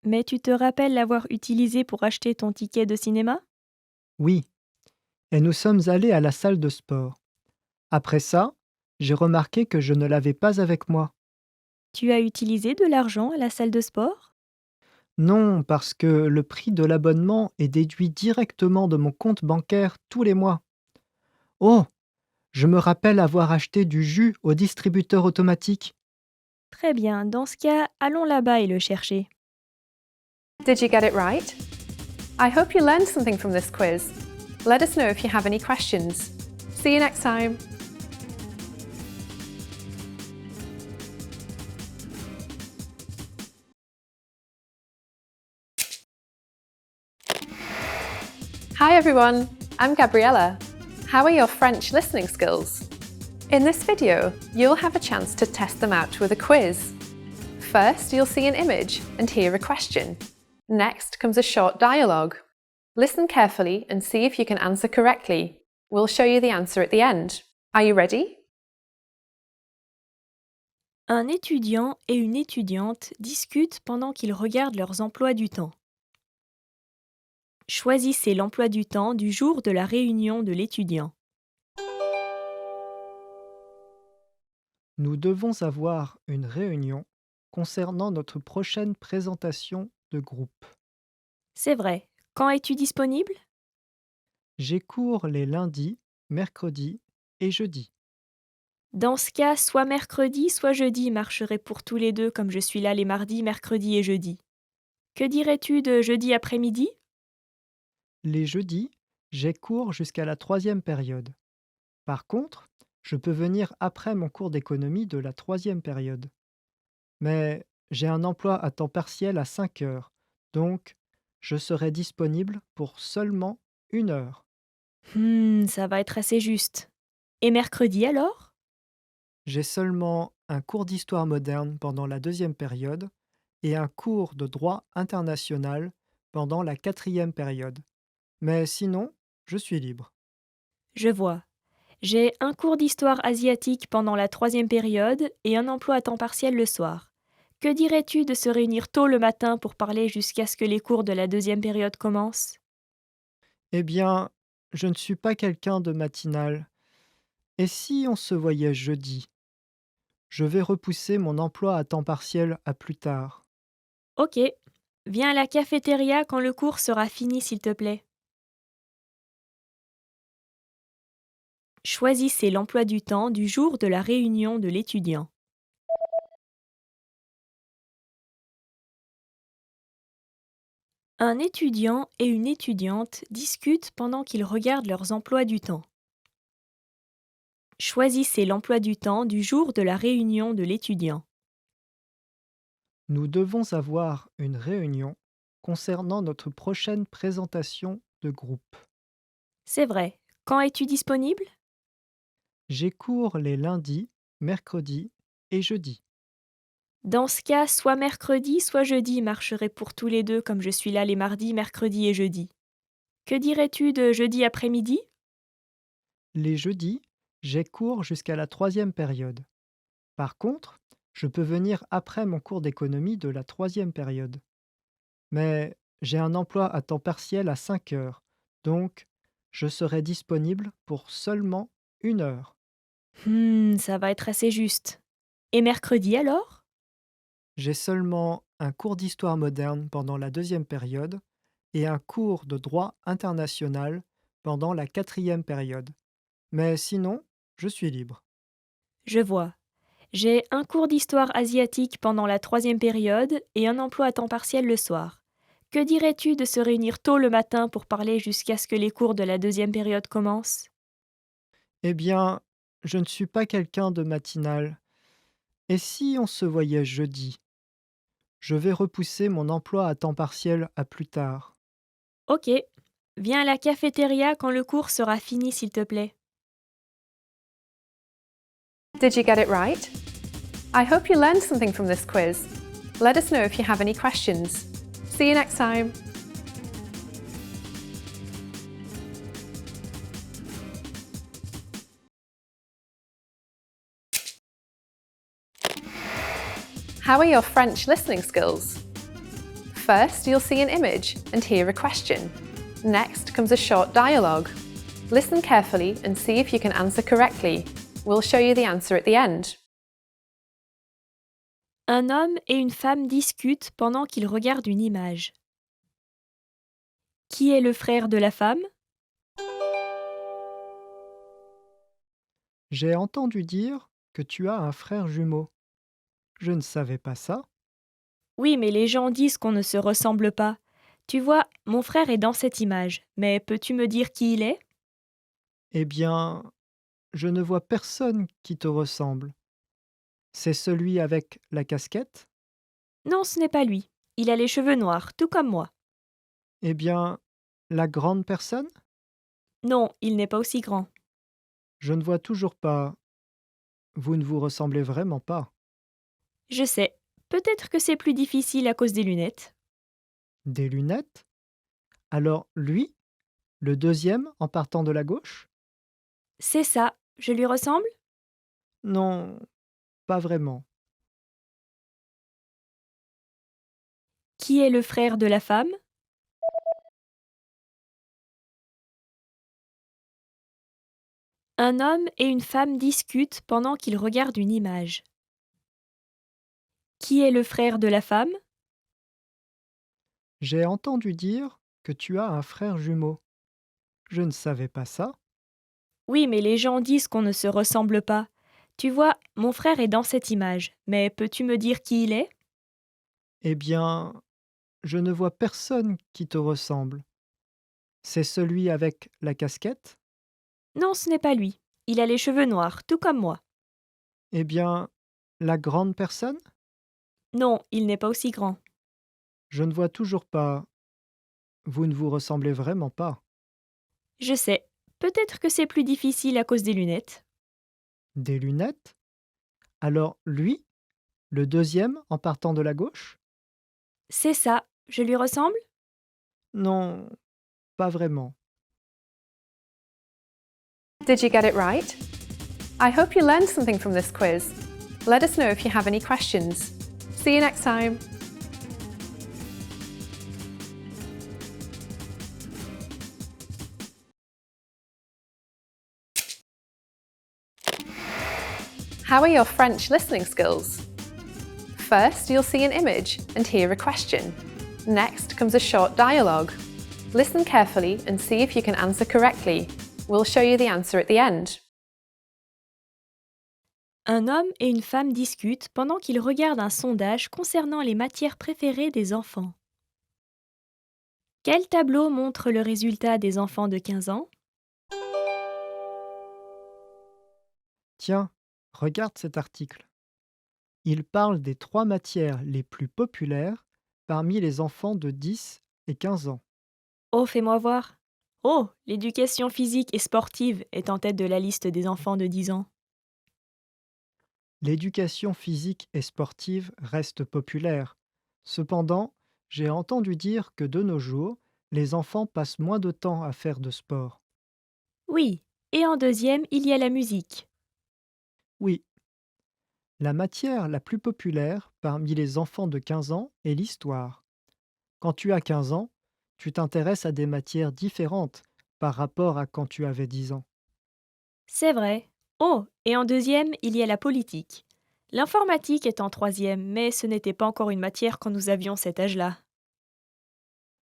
Mais tu te rappelles l'avoir utilisé pour acheter ton ticket de cinéma? Oui, et nous sommes allés à la salle de sport. Après ça, j'ai remarqué que je ne l'avais pas avec moi. Tu as utilisé de l'argent à la salle de sport? Non, parce que le prix de l'abonnement est déduit directement de mon compte bancaire tous les mois. Oh, je me rappelle avoir acheté du jus au distributeur automatique. Très bien, dans ce cas, allons là-bas et le chercher. Did you get it right? I hope you learned something from this quiz. Let us know if you have any questions. See you next time. Hi everyone, I'm Gabriella. How are your French listening skills? In this video, you'll have a chance to test them out with a quiz. First, you'll see an image and hear a question. Next comes a short dialogue. Listen carefully and see if you can answer correctly. We'll show you the answer at the end. Are you ready? Un étudiant et une étudiante discutent pendant qu'ils regardent leurs emplois du temps. Choisissez l'emploi du temps du jour de la réunion de l'étudiant. Nous devons avoir une réunion concernant notre prochaine présentation de groupe. C'est vrai. Quand es-tu disponible? J'ai cours les lundis, mercredis et jeudis. Dans ce cas, soit mercredi, soit jeudi marcherait pour tous les deux comme je suis là les mardis, mercredis et jeudis. Que dirais-tu de jeudi après-midi? Les jeudis, j'ai cours jusqu'à la 3e période. Par contre, je peux venir après mon cours d'économie de la 3e période. Mais j'ai un emploi à temps partiel à 5 heures, donc je serai disponible pour seulement 1 heure. Ça va être assez juste. Et mercredi alors? J'ai seulement un cours d'histoire moderne pendant la 2e période et un cours de droit international pendant la 4e période. Mais sinon, je suis libre. Je vois. J'ai un cours d'histoire asiatique pendant la 3e période et un emploi à temps partiel le soir. Que dirais-tu de se réunir tôt le matin pour parler jusqu'à ce que les cours de la 2e période commencent? Eh bien, je ne suis pas quelqu'un de matinal. Et si on se voyait jeudi? Je vais repousser mon emploi à temps partiel à plus tard. Ok. Viens à la cafétéria quand le cours sera fini, s'il te plaît. Choisissez l'emploi du temps du jour de la réunion de l'étudiant. Un étudiant et une étudiante discutent pendant qu'ils regardent leurs emplois du temps. Choisissez l'emploi du temps du jour de la réunion de l'étudiant. Nous devons avoir une réunion concernant notre prochaine présentation de groupe. C'est vrai. Quand es-tu disponible? J'ai cours les lundis, mercredis et jeudis. Dans ce cas, soit mercredi, soit jeudi marcherait pour tous les deux comme je suis là les mardis, mercredis et jeudis. Que dirais-tu de jeudi après-midi? Les jeudis, j'ai cours jusqu'à la 3e période. Par contre, je peux venir après mon cours d'économie de la 3e période. Mais j'ai un emploi à temps partiel à 5 heures, donc je serai disponible pour seulement 1 heure. Ça va être assez juste. Et mercredi alors? J'ai seulement un cours d'histoire moderne pendant la 2e période et un cours de droit international pendant la 4e période. Mais sinon, je suis libre. Je vois. J'ai un cours d'histoire asiatique pendant la 3e période et un emploi à temps partiel le soir. Que dirais-tu de se réunir tôt le matin pour parler jusqu'à ce que les cours de la 2e période commencent? Eh bien, je ne suis pas quelqu'un de matinal. Et si on se voyait jeudi? Je vais repousser mon emploi à temps partiel à plus tard. Ok. Viens à la cafétéria quand le cours sera fini, s'il te plaît. Did you get it right? I hope you learned something from this quiz. Let us know if you have any questions. See you next time. How are your French listening skills? First, you'll see an image and hear a question. Next comes a short dialogue. Listen carefully and see if you can answer correctly. We'll show you the answer at the end. Un homme et une femme discutent pendant qu'ils regardent une image. Qui est le frère de la femme? J'ai entendu dire que tu as un frère jumeau. Je ne savais pas ça. Oui, mais les gens disent qu'on ne se ressemble pas. Tu vois, mon frère est dans cette image, mais peux-tu me dire qui il est? Eh bien, je ne vois personne qui te ressemble. C'est celui avec la casquette? Non, ce n'est pas lui. Il a les cheveux noirs, tout comme moi. Eh bien, la grande personne? Non, il n'est pas aussi grand. Je ne vois toujours pas. Vous ne vous ressemblez vraiment pas. Je sais. Peut-être que c'est plus difficile à cause des lunettes. Des lunettes? Alors lui, le deuxième en partant de la gauche? C'est ça. Je lui ressemble? Non, pas vraiment. Qui est le frère de la femme? Un homme et une femme discutent pendant qu'ils regardent une image. Qui est le frère de la femme? J'ai entendu dire que tu as un frère jumeau. Je ne savais pas ça. Oui, mais les gens disent qu'on ne se ressemble pas. Tu vois, mon frère est dans cette image, mais peux-tu me dire qui il est? Eh bien, je ne vois personne qui te ressemble. C'est celui avec la casquette? Non, ce n'est pas lui. Il a les cheveux noirs, tout comme moi. Eh bien, la grande personne? Non, il n'est pas aussi grand. Je ne vois toujours pas. Vous ne vous ressemblez vraiment pas. Je sais. Peut-être que c'est plus difficile à cause des lunettes. Des lunettes? Alors lui, le deuxième en partant de la gauche? C'est ça. Je lui ressemble? Non, pas vraiment. Did you get it right? I hope you learned something from this quiz. Let us know if you have any questions. See you next time. How are your French listening skills? First, you'll see an image and hear a question. Next comes a short dialogue. Listen carefully and see if you can answer correctly. We'll show you the answer at the end. Un homme et une femme discutent pendant qu'ils regardent un sondage concernant les matières préférées des enfants. Quel tableau montre le résultat des enfants de 15 ans? Tiens, regarde cet article. Il parle des 3 matières les plus populaires parmi les enfants de 10 et 15 ans. Oh, fais-moi voir. Oh, l'éducation physique et sportive est en tête de la liste des enfants de 10 ans. L'éducation physique et sportive reste populaire. Cependant, j'ai entendu dire que de nos jours, les enfants passent moins de temps à faire de sport. Oui, et en deuxième, il y a la musique. Oui, la matière la plus populaire parmi les enfants de 15 ans est l'histoire. Quand tu as 15 ans, tu t'intéresses à des matières différentes par rapport à quand tu avais 10 ans. C'est vrai. Oh, et en deuxième, il y a la politique. L'informatique est en troisième, mais ce n'était pas encore une matière quand nous avions cet âge-là.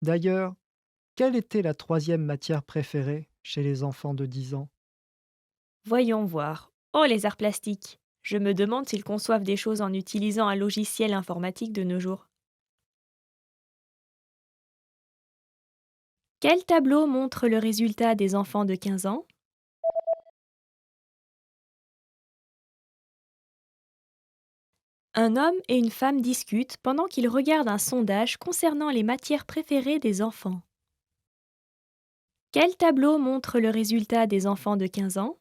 D'ailleurs, quelle était la 3e matière préférée chez les enfants de 10 ans? Voyons voir. Oh, les arts plastiques. Je me demande s'ils conçoivent des choses en utilisant un logiciel informatique de nos jours. Quel tableau montre le résultat des enfants de 15 ans? Un homme et une femme discutent pendant qu'ils regardent un sondage concernant les matières préférées des enfants. Quel tableau montre le résultat des enfants de 15 ans?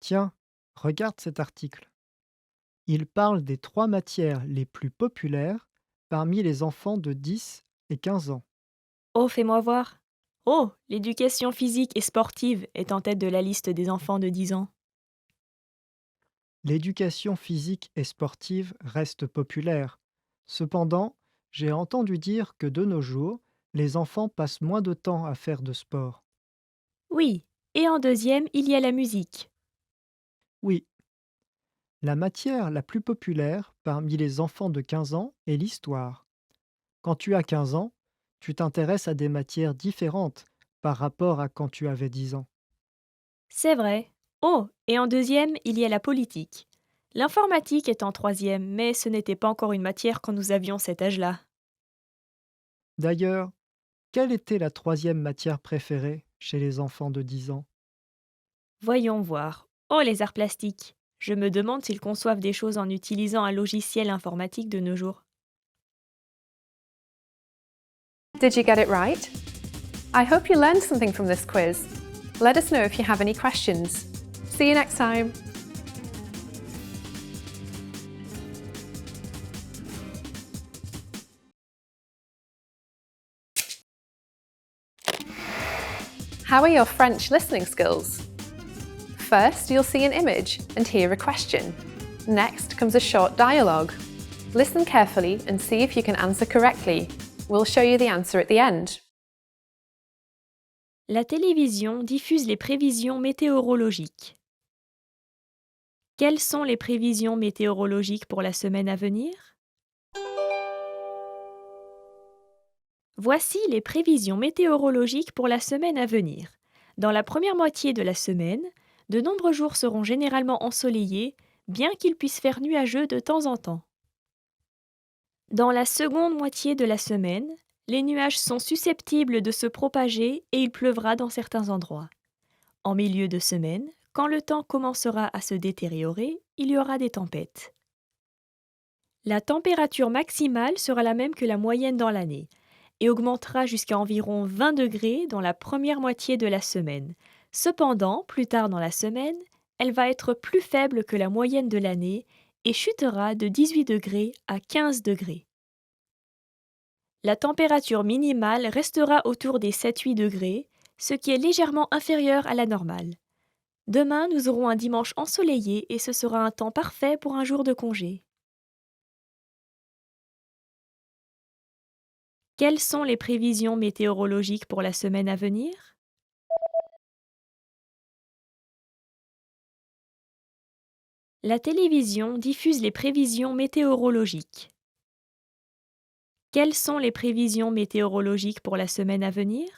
Tiens, regarde cet article. Il parle des 3 matières les plus populaires parmi les enfants de 10 et 15 ans. Oh, fais-moi voir. Oh, l'éducation physique et sportive est en tête de la liste des enfants de 10 ans. L'éducation physique et sportive reste populaire. Cependant, j'ai entendu dire que de nos jours, les enfants passent moins de temps à faire de sport. Oui, et en deuxième, il y a la musique. Oui, la matière la plus populaire parmi les enfants de 15 ans est l'histoire. Quand tu as 15 ans, tu t'intéresses à des matières différentes par rapport à quand tu avais 10 ans. C'est vrai. Oh, et en deuxième, il y a la politique. L'informatique est en troisième, mais ce n'était pas encore une matière quand nous avions cet âge-là. D'ailleurs, quelle était la troisième matière préférée chez les enfants de 10 ans? Voyons voir. Oh, les arts plastiques. Je me demande s'ils conçoivent des choses en utilisant un logiciel informatique de nos jours. Did you get it right? I hope you learned something from this quiz. Let us know if you have any questions. See you next time. How are your French listening skills? First, you'll see an image and hear a question. Next comes a short dialogue. Listen carefully and see if you can answer correctly. We'll show you the answer at the end. La télévision diffuse les prévisions météorologiques. Quelles sont les prévisions météorologiques pour la semaine à venir? Voici les prévisions météorologiques pour la semaine à venir. Dans la première moitié de la semaine, de nombreux jours seront généralement ensoleillés, bien qu'il puisse faire nuageux de temps en temps. Dans la seconde moitié de la semaine, les nuages sont susceptibles de se propager et il pleuvra dans certains endroits. En milieu de semaine, quand le temps commencera à se détériorer, il y aura des tempêtes. La température maximale sera la même que la moyenne dans l'année et augmentera jusqu'à environ 20 degrés dans la première moitié de la semaine. Cependant, plus tard dans la semaine, elle va être plus faible que la moyenne de l'année et chutera de 18 degrés à 15 degrés. La température minimale restera autour des 7-8 degrés, ce qui est légèrement inférieur à la normale. Demain, nous aurons un dimanche ensoleillé et ce sera un temps parfait pour un jour de congé. Quelles sont les prévisions météorologiques pour la semaine à venir? La télévision diffuse les prévisions météorologiques. Quelles sont les prévisions météorologiques pour la semaine à venir?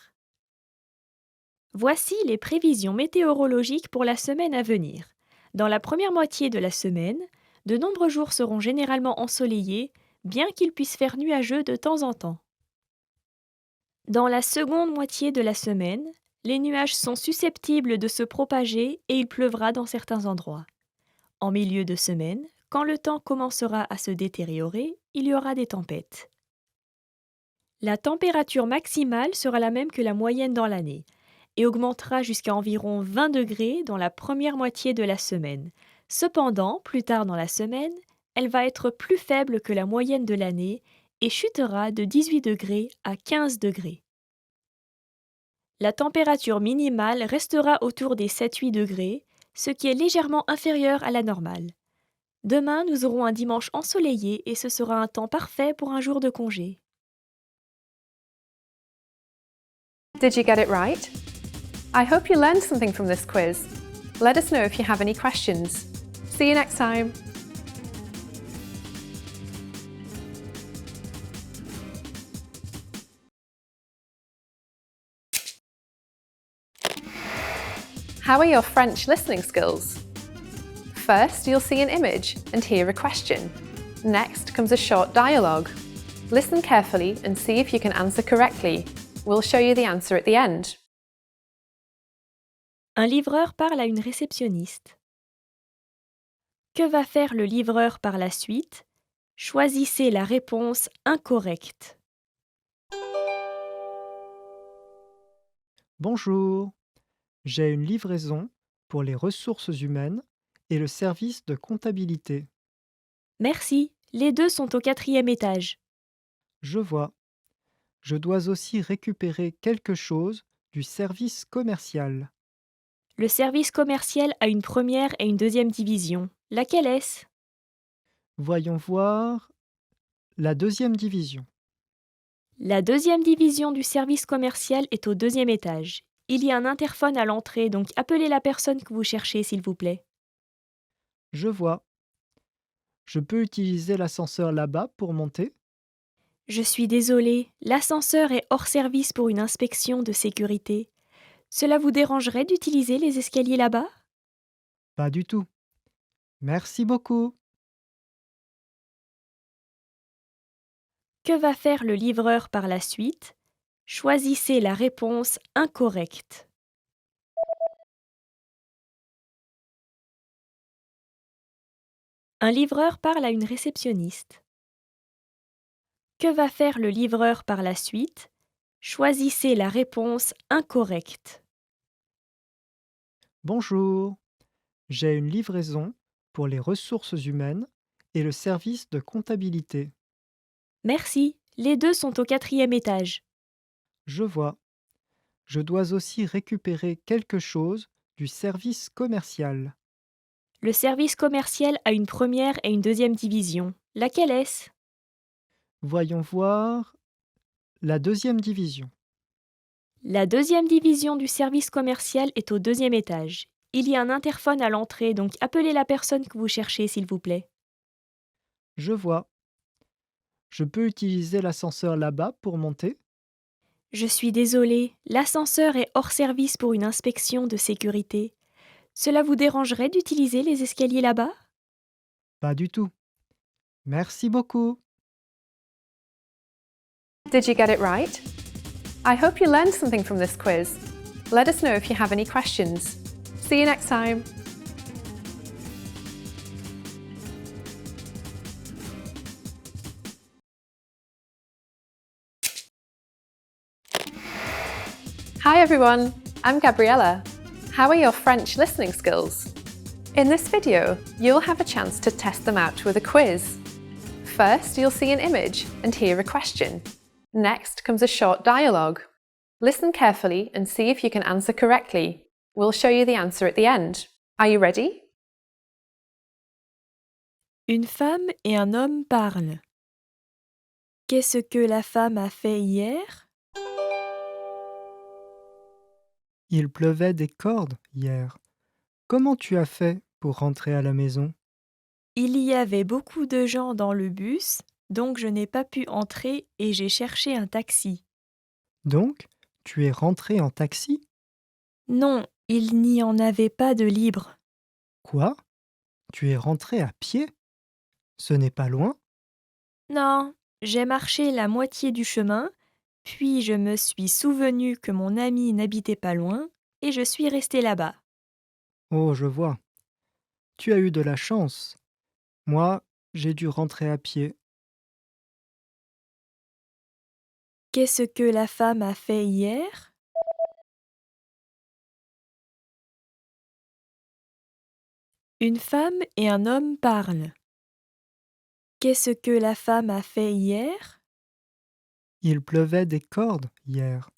Voici les prévisions météorologiques pour la semaine à venir. Dans la première moitié de la semaine, de nombreux jours seront généralement ensoleillés, bien qu'il puisse faire nuageux de temps en temps. Dans la seconde moitié de la semaine, les nuages sont susceptibles de se propager et il pleuvra dans certains endroits. En milieu de semaine, quand le temps commencera à se détériorer, il y aura des tempêtes. La température maximale sera la même que la moyenne dans l'année et augmentera jusqu'à environ 20 degrés dans la première moitié de la semaine. Cependant, plus tard dans la semaine, elle va être plus faible que la moyenne de l'année et chutera de 18 degrés à 15 degrés. La température minimale restera autour des 7-8 degrés, ce qui est légèrement inférieur à la normale. Demain, nous aurons un dimanche ensoleillé et ce sera un temps parfait pour un jour de congé. Did you get it right? I hope you learned something from this quiz. Let us know if you have any questions. See you next time. How are your French listening skills? First, you'll see an image and hear a question. Next comes a short dialogue. Listen carefully and see if you can answer correctly. We'll show you the answer at the end. Un livreur parle à une réceptionniste. Que va faire le livreur par la suite? Choisissez la réponse incorrecte. Bonjour, j'ai une livraison pour les ressources humaines et le service de comptabilité. Merci, les deux sont au 4e étage. Je vois. Je dois aussi récupérer quelque chose du service commercial. Le service commercial a une première et une deuxième division. Laquelle est-ce? Voyons voir. La deuxième division. La deuxième division du service commercial est au deuxième étage. Il y a un interphone à l'entrée, donc appelez la personne que vous cherchez, s'il vous plaît. Je vois. Je peux utiliser l'ascenseur là-bas pour monter? Je suis désolée, l'ascenseur est hors service pour une inspection de sécurité. Cela vous dérangerait d'utiliser les escaliers là-bas? Pas du tout. Merci beaucoup. Que va faire le livreur par la suite? Choisissez la réponse incorrecte. Un livreur parle à une réceptionniste. Que va faire le livreur par la suite? Choisissez la réponse incorrecte. Bonjour. J'ai une livraison pour les ressources humaines et le service de comptabilité. Merci, les deux sont au 4e étage. Je vois. Je dois aussi récupérer quelque chose du service commercial. Le service commercial a une première et une deuxième division. Laquelle est-ce? Voyons voir. La deuxième division. La deuxième division du service commercial est au 2e étage. Il y a un interphone à l'entrée, donc appelez la personne que vous cherchez, s'il vous plaît. Je vois. Je peux utiliser l'ascenseur là-bas pour monter? Je suis désolée, l'ascenseur est hors service pour une inspection de sécurité. Cela vous dérangerait d'utiliser les escaliers là-bas? Pas du tout. Merci beaucoup. Did you get it right? I hope you learned something from this quiz. Let us know if you have any questions. See you next time. Hi everyone, I'm Gabriella. How are your French listening skills? In this video, you'll have a chance to test them out with a quiz. First, you'll see an image and hear a question. Next comes a short dialogue. Listen carefully and see if you can answer correctly. We'll show you the answer at the end. Are you ready? Une femme et un homme parlent. Qu'est-ce que la femme a fait hier? Il pleuvait des cordes hier. Comment tu as fait pour rentrer à la maison? Il y avait beaucoup de gens dans le bus, donc je n'ai pas pu entrer et j'ai cherché un taxi. Donc, tu es rentré en taxi? Non, il n'y en avait pas de libre. Quoi? Tu es rentré à pied? Ce n'est pas loin? Non, j'ai marché la moitié du chemin, puis je me suis souvenu que mon ami n'habitait pas loin et je suis restée là-bas. Oh, je vois. Tu as eu de la chance. Moi, j'ai dû rentrer à pied. Qu'est-ce que la femme a fait hier? Une femme et un homme parlent. Qu'est-ce que la femme a fait hier? Il pleuvait des cordes hier.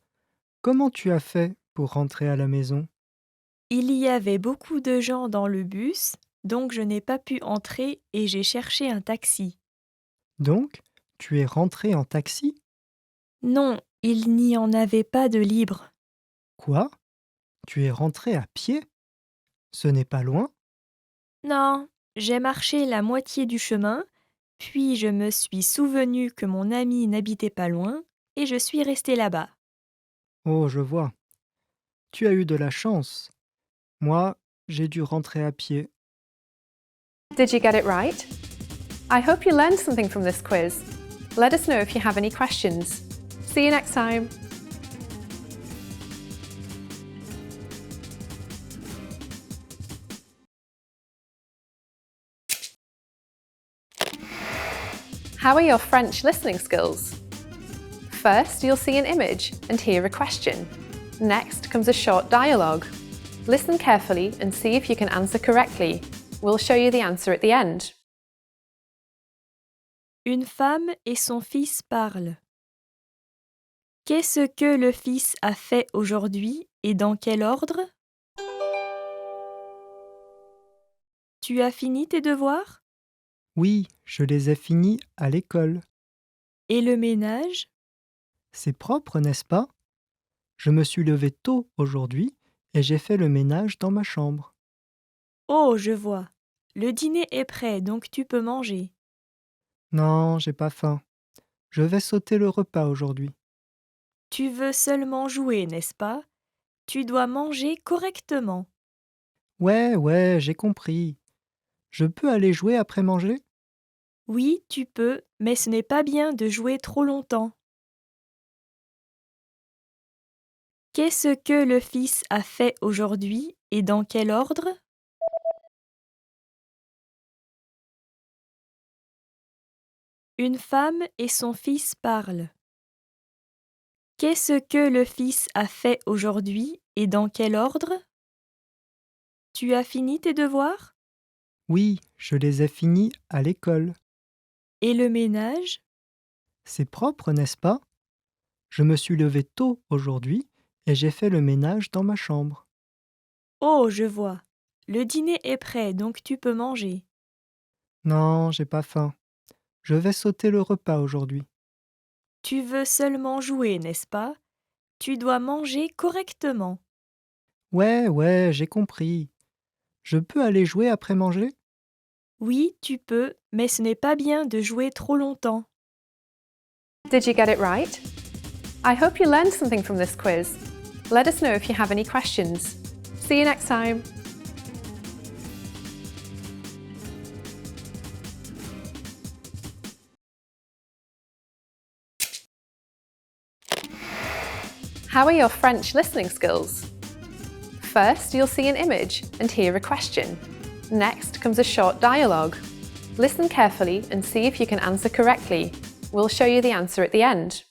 Comment tu as fait pour rentrer à la maison? Il y avait beaucoup de gens dans le bus, donc je n'ai pas pu entrer et j'ai cherché un taxi. Donc, tu es rentré en taxi? Non, il n'y en avait pas de libre. Quoi? Tu es rentré à pied? Ce n'est pas loin? Non, j'ai marché la moitié du chemin, puis je me suis souvenu que mon ami n'habitait pas loin et je suis restée là-bas. Oh, je vois. Tu as eu de la chance. Moi, j'ai dû rentrer à pied. Did you get it right? I hope you learned something from this quiz. Let us know if you have any questions. See you next time. How are your French listening skills? First, you'll see an image and hear a question. Next comes a short dialogue. Listen carefully and see if you can answer correctly. We'll show you the answer at the end. Une femme et son fils parlent. Qu'est-ce que le fils a fait aujourd'hui et dans quel ordre? Tu as fini tes devoirs? Oui, je les ai finis à l'école. Et le ménage? C'est propre, n'est-ce pas? Je me suis levé tôt aujourd'hui et j'ai fait le ménage dans ma chambre. Oh, je vois. Le dîner est prêt, donc tu peux manger. Non, j'ai pas faim. Je vais sauter le repas aujourd'hui. Tu veux seulement jouer, n'est-ce pas? Tu dois manger correctement. Ouais, j'ai compris. Je peux aller jouer après manger? Oui, tu peux, mais ce n'est pas bien de jouer trop longtemps. Qu'est-ce que le fils a fait aujourd'hui et dans quel ordre? Une femme et son fils parlent. Qu'est-ce que le fils a fait aujourd'hui et dans quel ordre? Tu as fini tes devoirs? Oui, je les ai finis à l'école. Et le ménage? C'est propre, n'est-ce pas? Je me suis levé tôt aujourd'hui et j'ai fait le ménage dans ma chambre. Oh, je vois. Le dîner est prêt, donc tu peux manger. Non, j'ai pas faim. Je vais sauter le repas aujourd'hui. Tu veux seulement jouer, n'est-ce pas? Tu dois manger correctement. Ouais, j'ai compris. Je peux aller jouer après manger? Oui, tu peux, mais ce n'est pas bien de jouer trop longtemps. Did you get it right? I hope you learned something from this quiz. Let us know if you have any questions. See you next time. How are your French listening skills? First, you'll see an image and hear a question. Next comes a short dialogue. Listen carefully and see if you can answer correctly. We'll show you the answer at the end.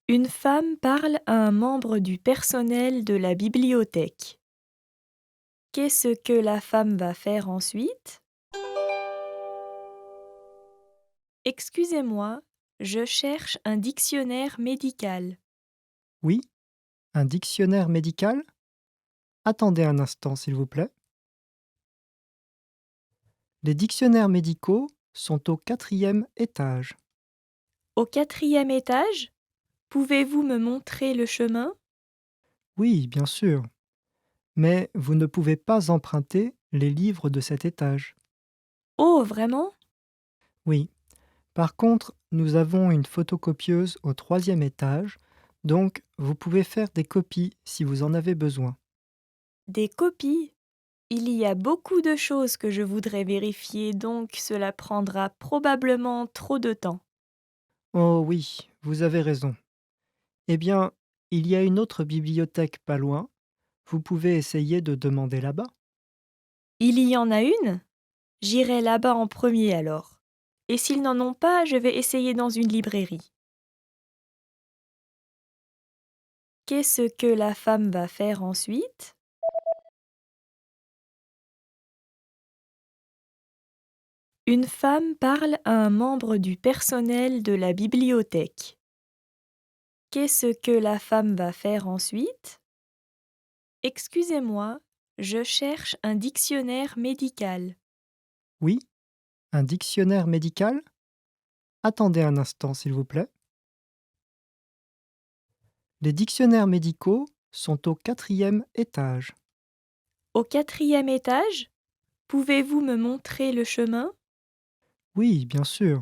Une femme parle à un membre du personnel de la bibliothèque. Qu'est-ce que la femme va faire ensuite? Excusez-moi, je cherche un dictionnaire médical. Oui, un dictionnaire médical? Attendez un instant, s'il vous plaît. Les dictionnaires médicaux sont au 4e étage. Au 4e étage? Pouvez-vous me montrer le chemin? Oui, bien sûr. Mais vous ne pouvez pas emprunter les livres de cet étage. Oh, vraiment? Oui. Par contre, nous avons une photocopieuse au 3e étage, donc vous pouvez faire des copies si vous en avez besoin. Des copies? Il y a beaucoup de choses que je voudrais vérifier, donc cela prendra probablement trop de temps. Oh oui, vous avez raison. Eh bien, il y a une autre bibliothèque pas loin. Vous pouvez essayer de demander là-bas. Il y en a une? J'irai là-bas en premier alors. Et s'ils n'en ont pas, je vais essayer dans une librairie. Qu'est-ce que la femme va faire ensuite? Une femme parle à un membre du personnel de la bibliothèque. Qu'est-ce que la femme va faire ensuite? Excusez-moi, je cherche un dictionnaire médical. Oui, un dictionnaire médical? Attendez un instant, s'il vous plaît. Les dictionnaires médicaux sont au 4e étage. Au 4e étage? Pouvez-vous me montrer le chemin? Oui, bien sûr.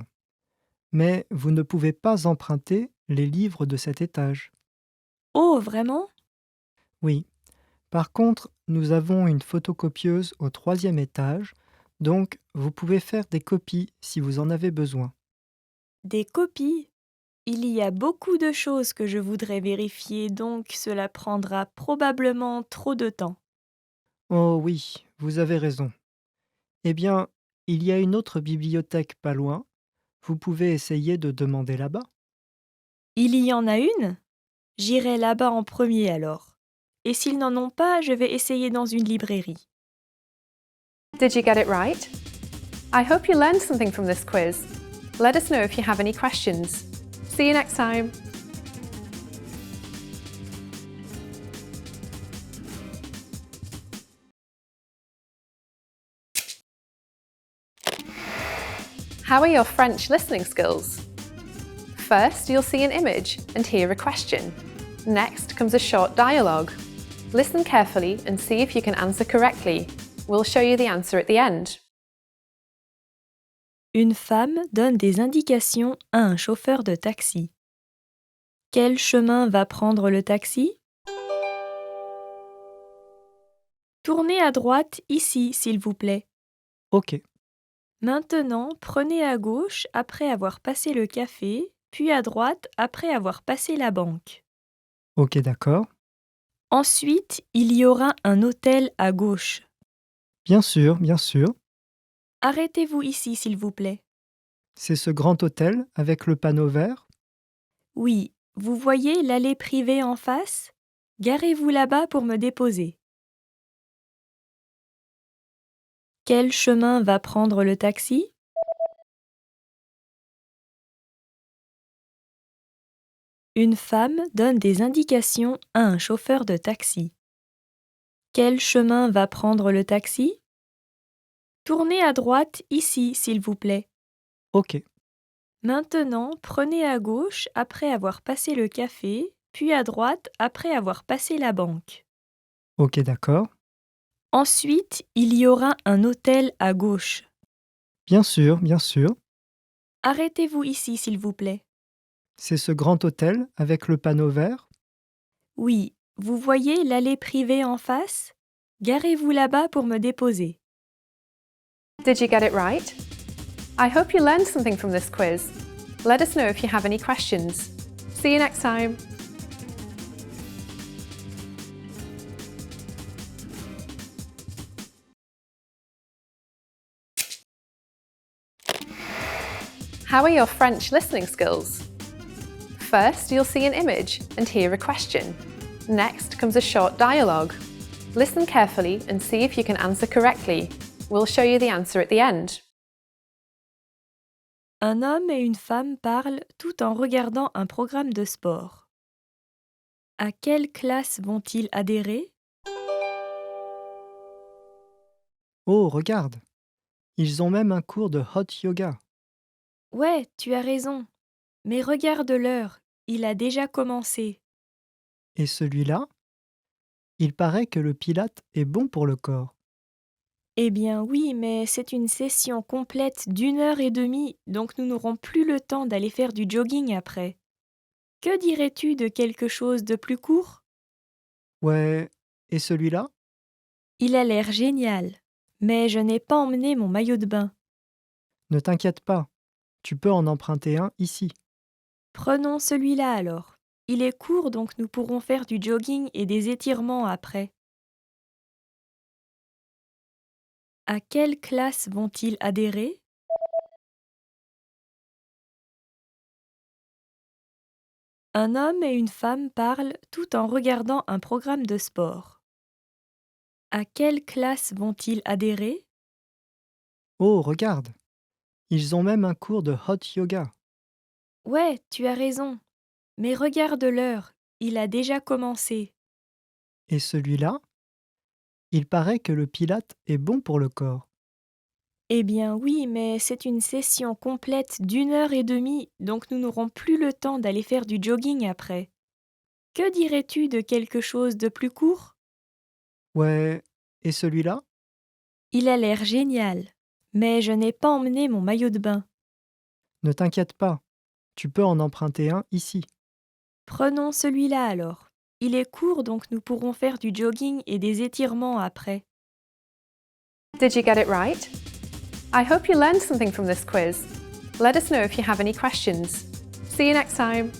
Mais vous ne pouvez pas emprunter les livres de cet étage. Oh, vraiment? Oui. Par contre, nous avons une photocopieuse au 3e étage, donc vous pouvez faire des copies si vous en avez besoin. Des copies? Il y a beaucoup de choses que je voudrais vérifier, donc cela prendra probablement trop de temps. Oh oui, vous avez raison. Eh bien, il y a une autre bibliothèque pas loin. Vous pouvez essayer de demander là-bas. Il y en a une? J'irai là-bas en premier alors. Et s'ils n'en ont pas, je vais essayer dans une librairie. Did you get it right? I hope you learned something from this quiz. Let us know if you have any questions. See you next time. How are your French listening skills? First, you'll see an image and hear a question. Next comes a short dialogue. Listen carefully and see if you can answer correctly. We'll show you the answer at the end. Une femme donne des indications à un chauffeur de taxi. Quel chemin va prendre le taxi? Tournez à droite ici, s'il vous plaît. Ok, Maintenant, prenez à gauche après avoir passé le café, puis à droite après avoir passé la banque. ok, d'accord. Ensuite, il y aura un hôtel à gauche. Bien sûr, bien sûr. Arrêtez-vous ici, s'il vous plaît. C'est ce grand hôtel avec le panneau vert? Oui, vous voyez l'allée privée en face? Garez-vous là-bas pour me déposer. Quel chemin va prendre le taxi? Une femme donne des indications à un chauffeur de taxi. Quel chemin va prendre le taxi? Tournez à droite ici, s'il vous plaît. Ok, Maintenant, prenez à gauche après avoir passé le café, puis à droite après avoir passé la banque. ok, d'accord. Ensuite, il y aura un hôtel à gauche. Bien sûr, bien sûr. Arrêtez-vous ici, s'il vous plaît. C'est ce grand hôtel avec le panneau vert? Oui, vous voyez l'allée privée en face? Garez-vous là-bas pour me déposer. Did you get it right? I hope you learned something from this quiz. Let us know if you have any questions. See you next time. How are your French listening skills? First, you'll see an image and hear a question. Next comes a short dialogue. Listen carefully and see if you can answer correctly. We'll show you the answer at the end. Un homme et une femme parlent tout en regardant un programme de sport. À quelle classe vont-ils adhérer? Oh, regarde. Ils ont même un cours de hot yoga. Ouais, tu as raison. Mais regarde l'heure, il a déjà commencé. Et celui-là? Il paraît que le pilate est bon pour le corps. Eh bien oui, mais c'est une session complète d'1 heure et demie, donc nous n'aurons plus le temps d'aller faire du jogging après. Que dirais-tu de quelque chose de plus court? Ouais, et celui-là? Il a l'air génial, mais je n'ai pas emmené mon maillot de bain. Ne t'inquiète pas, tu peux en emprunter un ici. Prenons celui-là alors. Il est court, donc nous pourrons faire du jogging et des étirements après. À quelle classe vont-ils adhérer? Un homme et une femme parlent tout en regardant un programme de sport. À quelle classe vont-ils adhérer? Oh, regarde. Ils ont même un cours de hot yoga. Ouais, tu as raison. Mais regarde l'heure, il a déjà commencé. Et celui-là? Il paraît que le pilate est bon pour le corps. Eh bien oui, mais c'est une session complète d'1 heure et demie, donc nous n'aurons plus le temps d'aller faire du jogging après. Que dirais-tu de quelque chose de plus court? Ouais, et celui-là? Il a l'air génial, mais je n'ai pas emmené mon maillot de bain. Ne t'inquiète pas, tu peux en emprunter un ici. Prenons celui-là alors. Il est court, donc nous pourrons faire du jogging et des étirements après. Did you get it right? I hope you learned something from this quiz. Let us know if you have any questions. See you next time.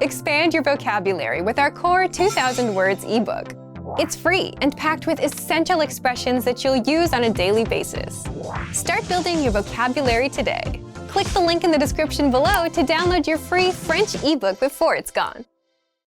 Expand your vocabulary with our Core 2000 Words ebook. It's free and packed with essential expressions that you'll use on a daily basis. Start building your vocabulary today. Click the link in the description below to download your free French ebook before it's gone.